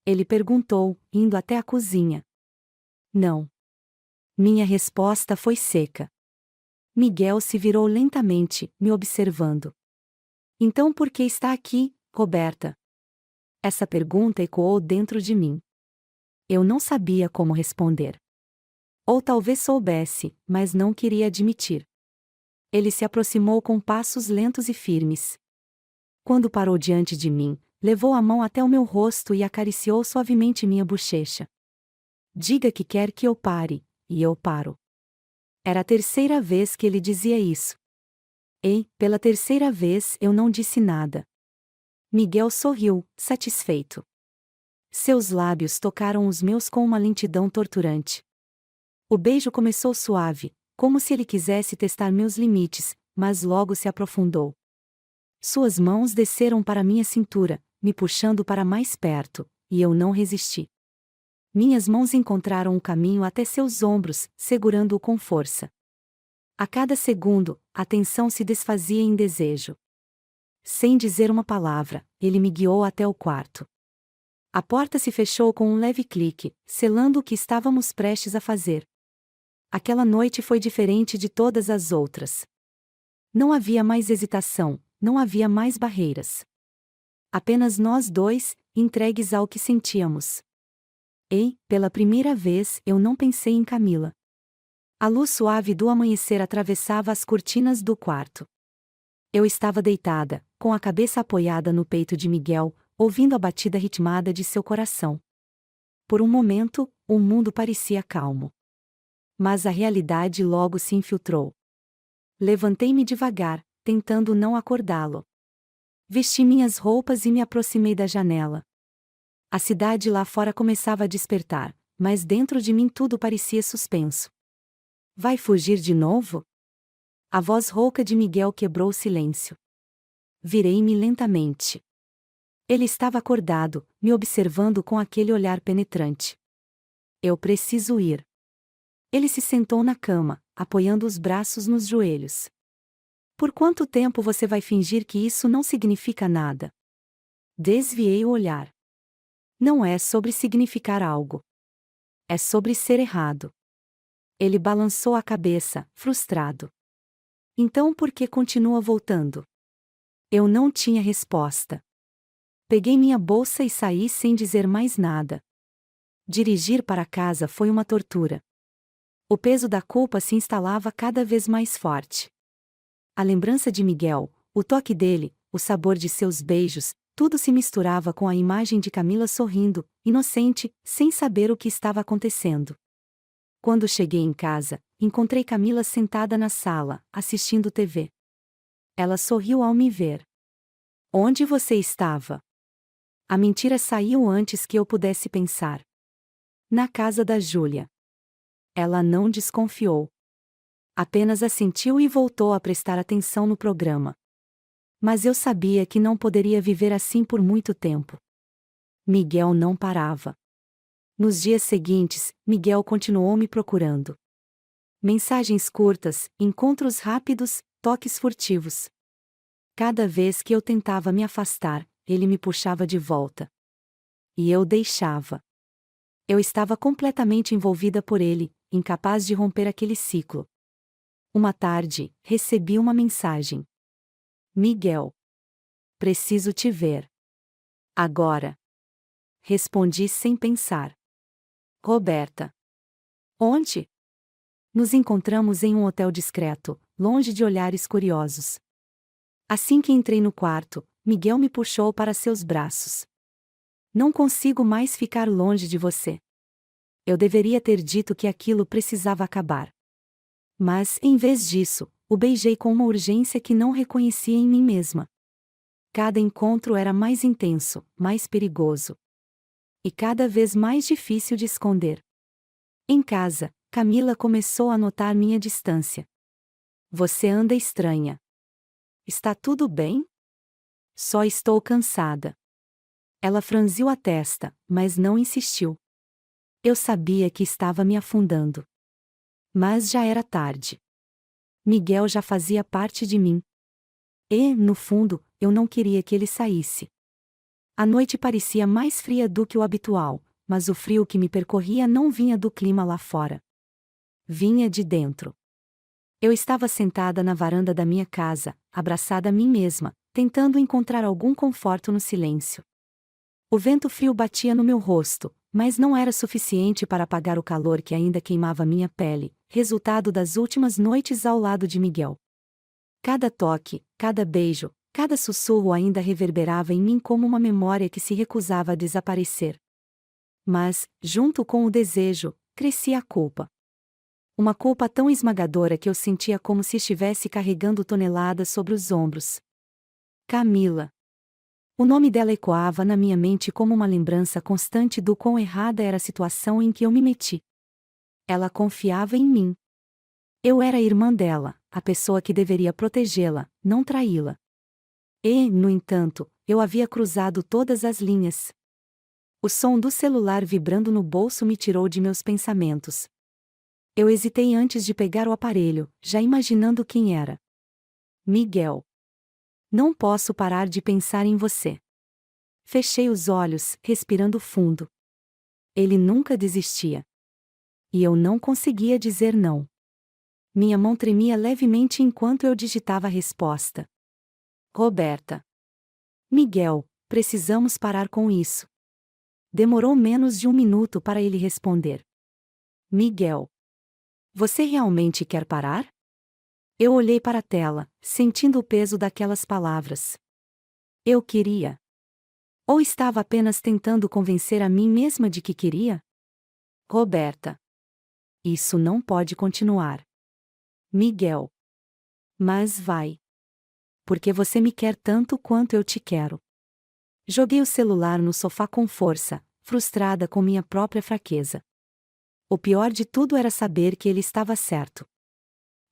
Ele perguntou, indo até a cozinha. Não. Minha resposta foi seca. Miguel se virou lentamente, me observando. Então por que está aqui, Roberta? Essa pergunta ecoou dentro de mim. Eu não sabia como responder. Ou talvez soubesse, mas não queria admitir. Ele se aproximou com passos lentos e firmes. Quando parou diante de mim, levou a mão até o meu rosto e acariciou suavemente minha bochecha. Diga que quer que eu pare, e eu paro. Era a terceira vez que ele dizia isso. E, pela terceira vez, eu não disse nada. Miguel sorriu, satisfeito. Seus lábios tocaram os meus com uma lentidão torturante. O beijo começou suave, como se ele quisesse testar meus limites, mas logo se aprofundou. Suas mãos desceram para minha cintura, me puxando para mais perto, e eu não resisti. Minhas mãos encontraram o caminho até seus ombros, segurando-o com força. A cada segundo, a tensão se desfazia em desejo. Sem dizer uma palavra, ele me guiou até o quarto. A porta se fechou com um leve clique, selando o que estávamos prestes a fazer. Aquela noite foi diferente de todas as outras. Não havia mais hesitação, não havia mais barreiras. Apenas nós dois, entregues ao que sentíamos. E, pela primeira vez, eu não pensei em Camila. A luz suave do amanhecer atravessava as cortinas do quarto. Eu estava deitada, com a cabeça apoiada no peito de Miguel, ouvindo a batida ritmada de seu coração. Por um momento, o mundo parecia calmo. Mas a realidade logo se infiltrou. Levantei-me devagar, tentando não acordá-lo. Vesti minhas roupas e me aproximei da janela. A cidade lá fora começava a despertar, mas dentro de mim tudo parecia suspenso. Vai fugir de novo? A voz rouca de Miguel quebrou o silêncio. Virei-me lentamente. Ele estava acordado, me observando com aquele olhar penetrante. Eu preciso ir. Ele se sentou na cama, apoiando os braços nos joelhos. Por quanto tempo você vai fingir que isso não significa nada? Desviei o olhar. Não é sobre significar algo. É sobre ser errado. Ele balançou a cabeça, frustrado. Então por que continua voltando? Eu não tinha resposta. Peguei minha bolsa e saí sem dizer mais nada. Dirigir para casa foi uma tortura. O peso da culpa se instalava cada vez mais forte. A lembrança de Miguel, o toque dele, o sabor de seus beijos, tudo se misturava com a imagem de Camila sorrindo, inocente, sem saber o que estava acontecendo. Quando cheguei em casa, encontrei Camila sentada na sala, assistindo TV. Ela sorriu ao me ver. Onde você estava? A mentira saiu antes que eu pudesse pensar. Na casa da Júlia. Ela não desconfiou. Apenas assentiu e voltou a prestar atenção no programa. Mas eu sabia que não poderia viver assim por muito tempo. Miguel não parava. Nos dias seguintes, Miguel continuou me procurando. Mensagens curtas, encontros rápidos, toques furtivos. Cada vez que eu tentava me afastar, ele me puxava de volta. E eu deixava. Eu estava completamente envolvida por ele, incapaz de romper aquele ciclo. Uma tarde, recebi uma mensagem. Miguel. Preciso te ver. Agora. Respondi sem pensar. Roberta. Onde? Nos encontramos em um hotel discreto, longe de olhares curiosos. Assim que entrei no quarto, Miguel me puxou para seus braços. Não consigo mais ficar longe de você. Eu deveria ter dito que aquilo precisava acabar. Mas, em vez disso, o beijei com uma urgência que não reconhecia em mim mesma. Cada encontro era mais intenso, mais perigoso. E cada vez mais difícil de esconder. Em casa, Camila começou a notar minha distância. Você anda estranha. Está tudo bem? Só estou cansada. Ela franziu a testa, mas não insistiu. Eu sabia que estava me afundando. Mas já era tarde. Miguel já fazia parte de mim. E, no fundo, eu não queria que ele saísse. A noite parecia mais fria do que o habitual, mas o frio que me percorria não vinha do clima lá fora. Vinha de dentro. Eu estava sentada na varanda da minha casa, abraçada a mim mesma, tentando encontrar algum conforto no silêncio. O vento frio batia no meu rosto, Mas não era suficiente para apagar o calor que ainda queimava minha pele, resultado das últimas noites ao lado de Miguel. Cada toque, cada beijo, cada sussurro ainda reverberava em mim como uma memória que se recusava a desaparecer. Mas, junto com o desejo, crescia a culpa. Uma culpa tão esmagadora que eu sentia como se estivesse carregando toneladas sobre os ombros. Camila. O nome dela ecoava na minha mente como uma lembrança constante do quão errada era a situação em que eu me meti. Ela confiava em mim. Eu era a irmã dela, a pessoa que deveria protegê-la, não traí-la. E, no entanto, eu havia cruzado todas as linhas. O som do celular vibrando no bolso me tirou de meus pensamentos. Eu hesitei antes de pegar o aparelho, já imaginando quem era. Miguel. Não posso parar de pensar em você. Fechei os olhos, respirando fundo. Ele nunca desistia. E eu não conseguia dizer não. Minha mão tremia levemente enquanto eu digitava a resposta. Roberta. Miguel, precisamos parar com isso. Demorou menos de 1 minuto para ele responder. Miguel. Você realmente quer parar? Eu olhei para a tela, sentindo o peso daquelas palavras. Eu queria. Ou estava apenas tentando convencer a mim mesma de que queria? Roberta. Isso não pode continuar. Miguel. Mas vai. Porque você me quer tanto quanto eu te quero. Joguei o celular no sofá com força, frustrada com minha própria fraqueza. O pior de tudo era saber que ele estava certo.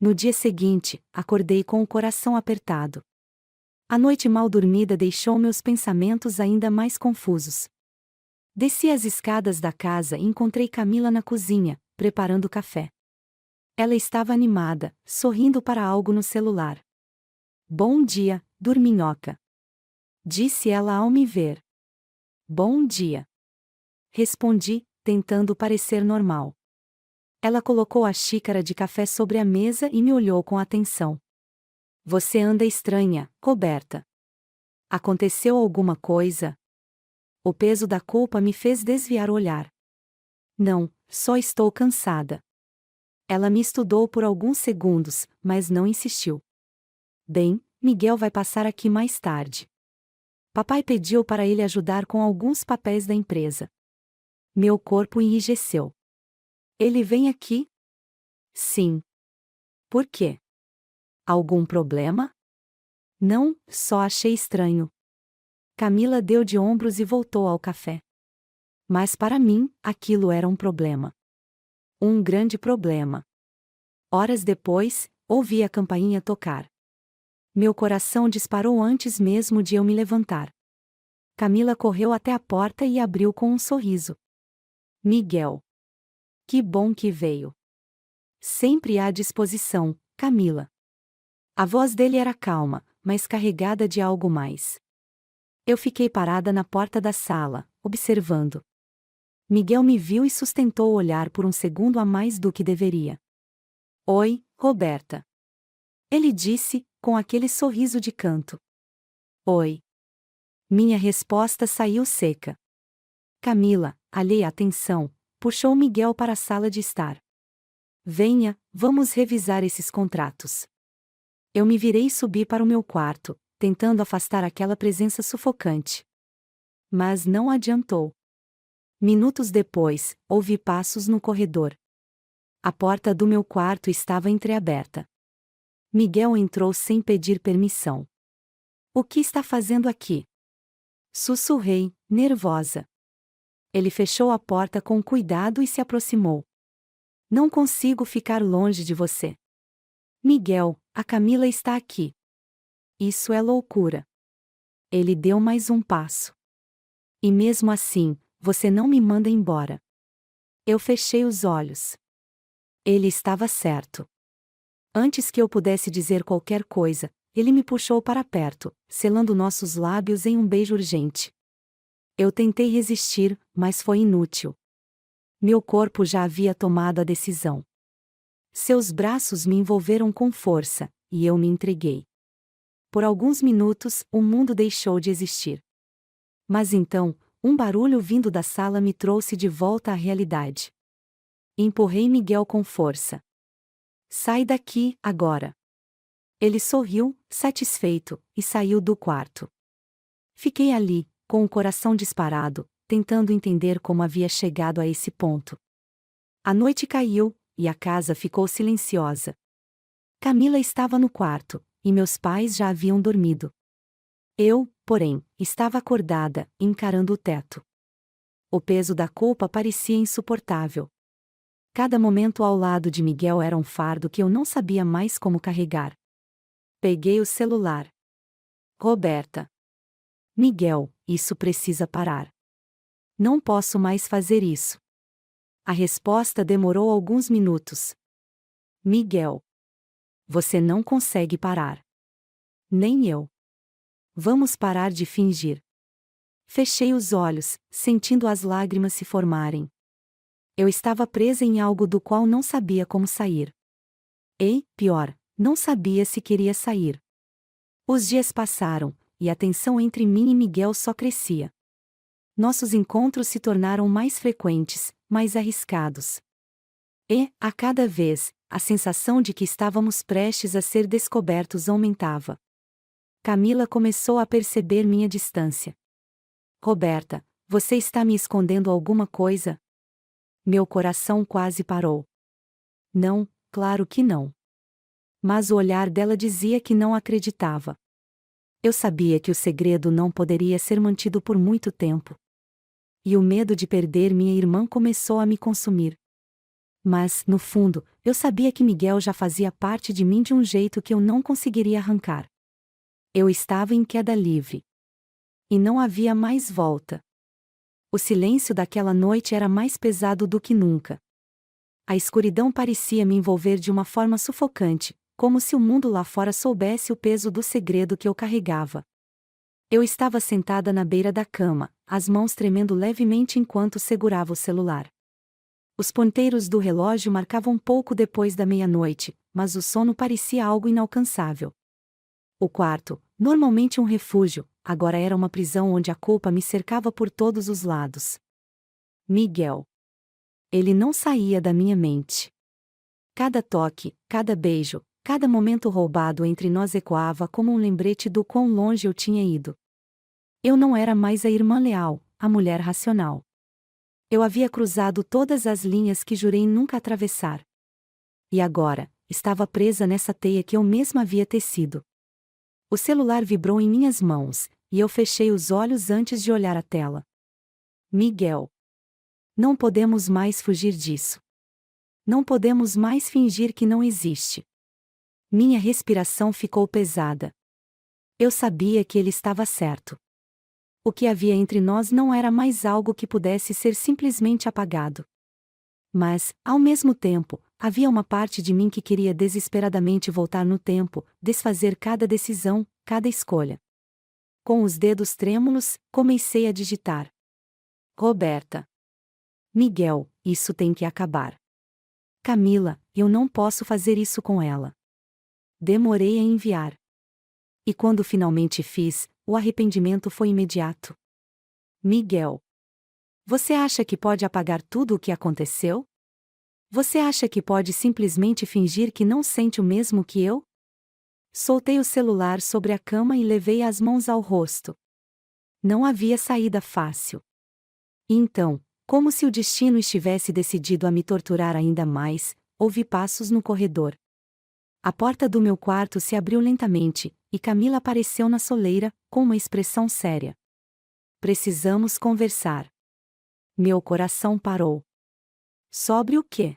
No dia seguinte, acordei com o coração apertado. A noite mal dormida deixou meus pensamentos ainda mais confusos. Desci as escadas da casa e encontrei Camila na cozinha, preparando café. Ela estava animada, sorrindo para algo no celular. Bom dia, dorminhoca. Disse ela ao me ver. Bom dia. Respondi, tentando parecer normal. Ela colocou a xícara de café sobre a mesa e me olhou com atenção. Você anda estranha, Roberta. Aconteceu alguma coisa? O peso da culpa me fez desviar o olhar. Não, só estou cansada. Ela me estudou por alguns segundos, mas não insistiu. Bem, Miguel vai passar aqui mais tarde. Papai pediu para ele ajudar com alguns papéis da empresa. Meu corpo enrijeceu. Ele vem aqui? Sim. Por quê? Algum problema? Não, só achei estranho. Camila deu de ombros e voltou ao café. Mas para mim, aquilo era um problema. Um grande problema. Horas depois, ouvi a campainha tocar. Meu coração disparou antes mesmo de eu me levantar. Camila correu até a porta e abriu com um sorriso. Miguel. Que bom que veio. Sempre à disposição, Camila. A voz dele era calma, mas carregada de algo mais. Eu fiquei parada na porta da sala, observando. Miguel me viu e sustentou o olhar por um segundo a mais do que deveria. Oi, Roberta. Ele disse, com aquele sorriso de canto. Oi. Minha resposta saiu seca. Camila, alheia à atenção, puxou Miguel para a sala de estar. Venha, vamos revisar esses contratos. Eu me virei e subi para o meu quarto, tentando afastar aquela presença sufocante. Mas não adiantou. Minutos depois, ouvi passos no corredor. A porta do meu quarto estava entreaberta. Miguel entrou sem pedir permissão. O que está fazendo aqui? Sussurrei, nervosa. Ele fechou a porta com cuidado e se aproximou. Não consigo ficar longe de você. Miguel, a Camila está aqui. Isso é loucura. Ele deu mais um passo. E mesmo assim, você não me manda embora. Eu fechei os olhos. Ele estava certo. Antes que eu pudesse dizer qualquer coisa, ele me puxou para perto, selando nossos lábios em um beijo urgente. Eu tentei resistir, mas foi inútil. Meu corpo já havia tomado a decisão. Seus braços me envolveram com força, e eu me entreguei. Por alguns minutos, o mundo deixou de existir. Mas então, um barulho vindo da sala me trouxe de volta à realidade. Empurrei Miguel com força. Sai daqui, agora. Ele sorriu, satisfeito, e saiu do quarto. Fiquei ali, com o coração disparado, tentando entender como havia chegado a esse ponto. A noite caiu, e a casa ficou silenciosa. Camila estava no quarto, e meus pais já haviam dormido. Eu, porém, estava acordada, encarando o teto. O peso da culpa parecia insuportável. Cada momento ao lado de Miguel era um fardo que eu não sabia mais como carregar. Peguei o celular. Roberta. Miguel, isso precisa parar. Não posso mais fazer isso. A resposta demorou alguns minutos. Miguel. Você não consegue parar. Nem eu. Vamos parar de fingir. Fechei os olhos, sentindo as lágrimas se formarem. Eu estava presa em algo do qual não sabia como sair. E, pior, não sabia se queria sair. Os dias passaram, e a tensão entre mim e Miguel só crescia. Nossos encontros se tornaram mais frequentes, mais arriscados. E, a cada vez, a sensação de que estávamos prestes a ser descobertos aumentava. Camila começou a perceber minha distância. Roberta, você está me escondendo alguma coisa? Meu coração quase parou. Não, claro que não. Mas o olhar dela dizia que não acreditava. Eu sabia que o segredo não poderia ser mantido por muito tempo. E o medo de perder minha irmã começou a me consumir. Mas, no fundo, eu sabia que Miguel já fazia parte de mim de um jeito que eu não conseguiria arrancar. Eu estava em queda livre. E não havia mais volta. O silêncio daquela noite era mais pesado do que nunca. A escuridão parecia me envolver de uma forma sufocante, como se o mundo lá fora soubesse o peso do segredo que eu carregava. Eu estava sentada na beira da cama, as mãos tremendo levemente enquanto segurava o celular. Os ponteiros do relógio marcavam pouco depois da meia-noite, mas o sono parecia algo inalcançável. O quarto, normalmente um refúgio, agora era uma prisão onde a culpa me cercava por todos os lados. Miguel. Ele não saía da minha mente. Cada toque, cada beijo, cada momento roubado entre nós ecoava como um lembrete do quão longe eu tinha ido. Eu não era mais a irmã leal, a mulher racional. Eu havia cruzado todas as linhas que jurei nunca atravessar. E agora, estava presa nessa teia que eu mesma havia tecido. O celular vibrou em minhas mãos, e eu fechei os olhos antes de olhar a tela. Miguel. Não podemos mais fugir disso. Não podemos mais fingir que não existe. Minha respiração ficou pesada. Eu sabia que ele estava certo. O que havia entre nós não era mais algo que pudesse ser simplesmente apagado. Mas, ao mesmo tempo, havia uma parte de mim que queria desesperadamente voltar no tempo, desfazer cada decisão, cada escolha. Com os dedos trêmulos, comecei a digitar. Roberta. Miguel, isso tem que acabar. Camila, eu não posso fazer isso com ela. Demorei a enviar. E quando finalmente fiz, o arrependimento foi imediato. Miguel. Você acha que pode apagar tudo o que aconteceu? Você acha que pode simplesmente fingir que não sente o mesmo que eu? Soltei o celular sobre a cama e levei as mãos ao rosto. Não havia saída fácil. E então, como se o destino estivesse decidido a me torturar ainda mais, ouvi passos no corredor. A porta do meu quarto se abriu lentamente, e Camila apareceu na soleira, com uma expressão séria. Precisamos conversar. Meu coração parou. Sobre o quê?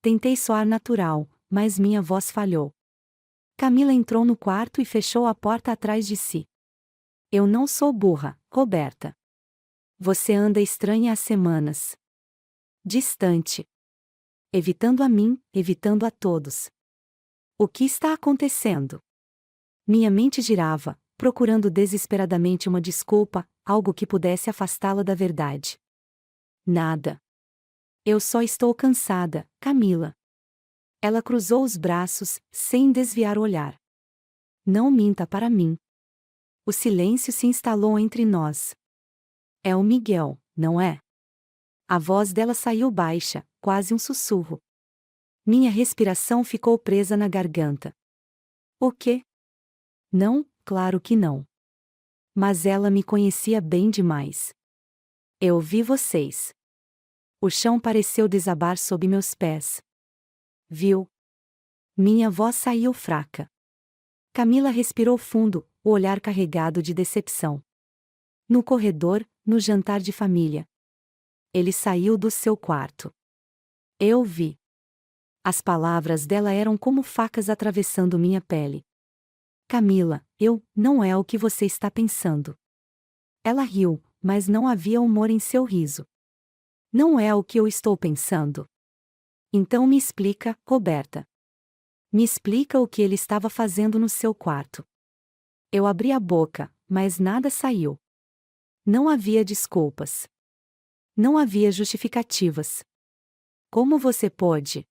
Tentei soar natural, mas minha voz falhou. Camila entrou no quarto e fechou a porta atrás de si. Eu não sou burra, Roberta. Você anda estranha há semanas. Distante. Evitando a mim, evitando a todos. O que está acontecendo? Minha mente girava, procurando desesperadamente uma desculpa, algo que pudesse afastá-la da verdade. Nada. Eu só estou cansada, Camila. Ela cruzou os braços, sem desviar o olhar. Não minta para mim. O silêncio se instalou entre nós. É o Miguel, não é? A voz dela saiu baixa, quase um sussurro. Minha respiração ficou presa na garganta. O quê? Não, claro que não. Mas ela me conhecia bem demais. Eu vi vocês. O chão pareceu desabar sob meus pés. Viu? Minha voz saiu fraca. Camila respirou fundo, o olhar carregado de decepção. No corredor, no jantar de família. Ele saiu do seu quarto. Eu vi. As palavras dela eram como facas atravessando minha pele. Camila, não é o que você está pensando. Ela riu, mas não havia humor em seu riso. Não é o que eu estou pensando. Então me explica, Roberta. Me explica o que ele estava fazendo no seu quarto. Eu abri a boca, mas nada saiu. Não havia desculpas. Não havia justificativas. Como você pode?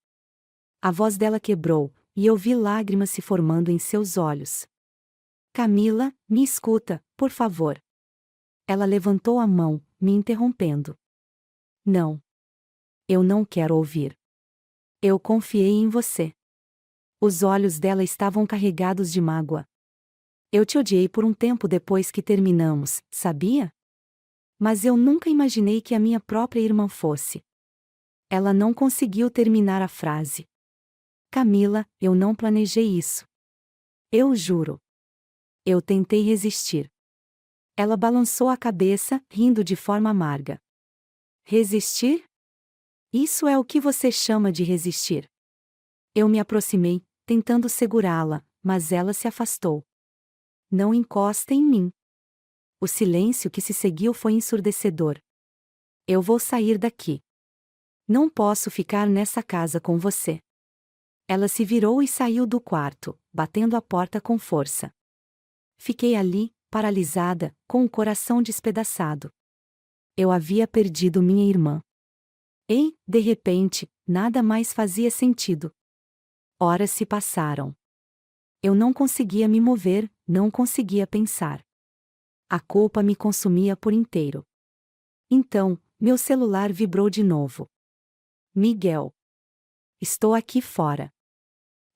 A voz dela quebrou, e eu vi lágrimas se formando em seus olhos. Camila, me escuta, por favor. Ela levantou a mão, me interrompendo. Não. Eu não quero ouvir. Eu confiei em você. Os olhos dela estavam carregados de mágoa. Eu te odiei por um tempo depois que terminamos, sabia? Mas eu nunca imaginei que a minha própria irmã fosse. Ela não conseguiu terminar a frase. Camila, eu não planejei isso. Eu juro. Eu tentei resistir. Ela balançou a cabeça, rindo de forma amarga. Resistir? Isso é o que você chama de resistir. Eu me aproximei, tentando segurá-la, mas ela se afastou. Não encosta em mim. O silêncio que se seguiu foi ensurdecedor. Eu vou sair daqui. Não posso ficar nessa casa com você. Ela se virou e saiu do quarto, batendo a porta com força. Fiquei ali, paralisada, com o coração despedaçado. Eu havia perdido minha irmã. E, de repente, nada mais fazia sentido. Horas se passaram. Eu não conseguia me mover, não conseguia pensar. A culpa me consumia por inteiro. Então, meu celular vibrou de novo. Miguel. Estou aqui fora.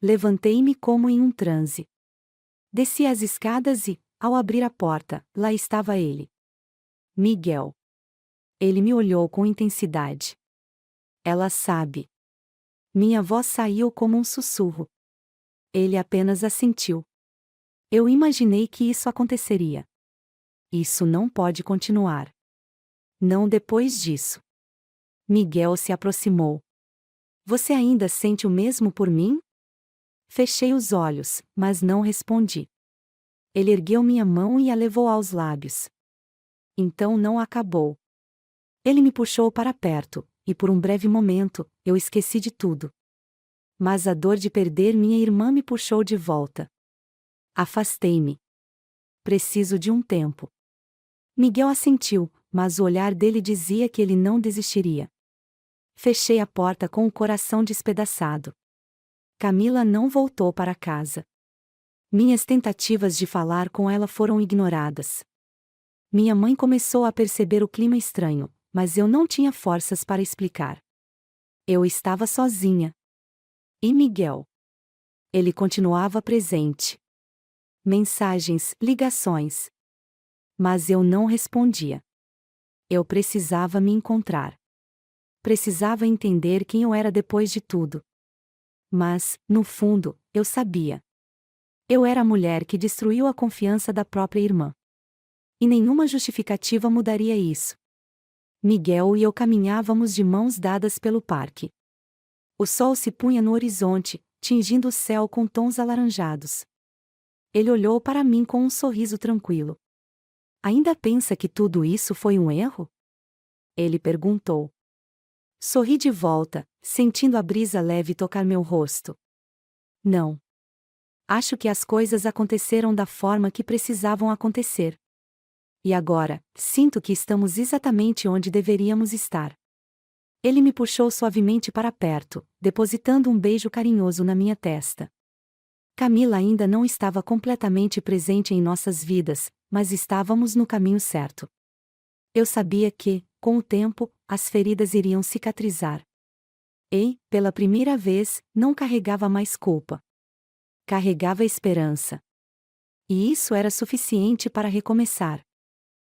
Levantei-me como em um transe. Desci as escadas e, ao abrir a porta, lá estava ele. Miguel. Ele me olhou com intensidade. Ela sabe. Minha voz saiu como um sussurro. Ele apenas assentiu. Eu imaginei que isso aconteceria. Isso não pode continuar. Não depois disso. Miguel se aproximou. Você ainda sente o mesmo por mim? Fechei os olhos, mas não respondi. Ele ergueu minha mão e a levou aos lábios. Então não acabou. Ele me puxou para perto, e por um breve momento, eu esqueci de tudo. Mas a dor de perder minha irmã me puxou de volta. Afastei-me. Preciso de um tempo. Miguel assentiu, mas o olhar dele dizia que ele não desistiria. Fechei a porta com o coração despedaçado. Camila não voltou para casa. Minhas tentativas de falar com ela foram ignoradas. Minha mãe começou a perceber o clima estranho, mas eu não tinha forças para explicar. Eu estava sozinha. E Miguel? Ele continuava presente. Mensagens, ligações. Mas eu não respondia. Eu precisava me encontrar. Precisava entender quem eu era depois de tudo. Mas, no fundo, eu sabia. Eu era a mulher que destruiu a confiança da própria irmã. E nenhuma justificativa mudaria isso. Miguel e eu caminhávamos de mãos dadas pelo parque. O sol se punha no horizonte, tingindo o céu com tons alaranjados. Ele olhou para mim com um sorriso tranquilo. Ainda pensa que tudo isso foi um erro? Ele perguntou. Sorri de volta, sentindo a brisa leve tocar meu rosto. Não. Acho que as coisas aconteceram da forma que precisavam acontecer. E agora, sinto que estamos exatamente onde deveríamos estar. Ele me puxou suavemente para perto, depositando um beijo carinhoso na minha testa. Camila ainda não estava completamente presente em nossas vidas, mas estávamos no caminho certo. Eu sabia que, com o tempo, as feridas iriam cicatrizar. E, pela primeira vez, não carregava mais culpa. Carregava esperança. E isso era suficiente para recomeçar.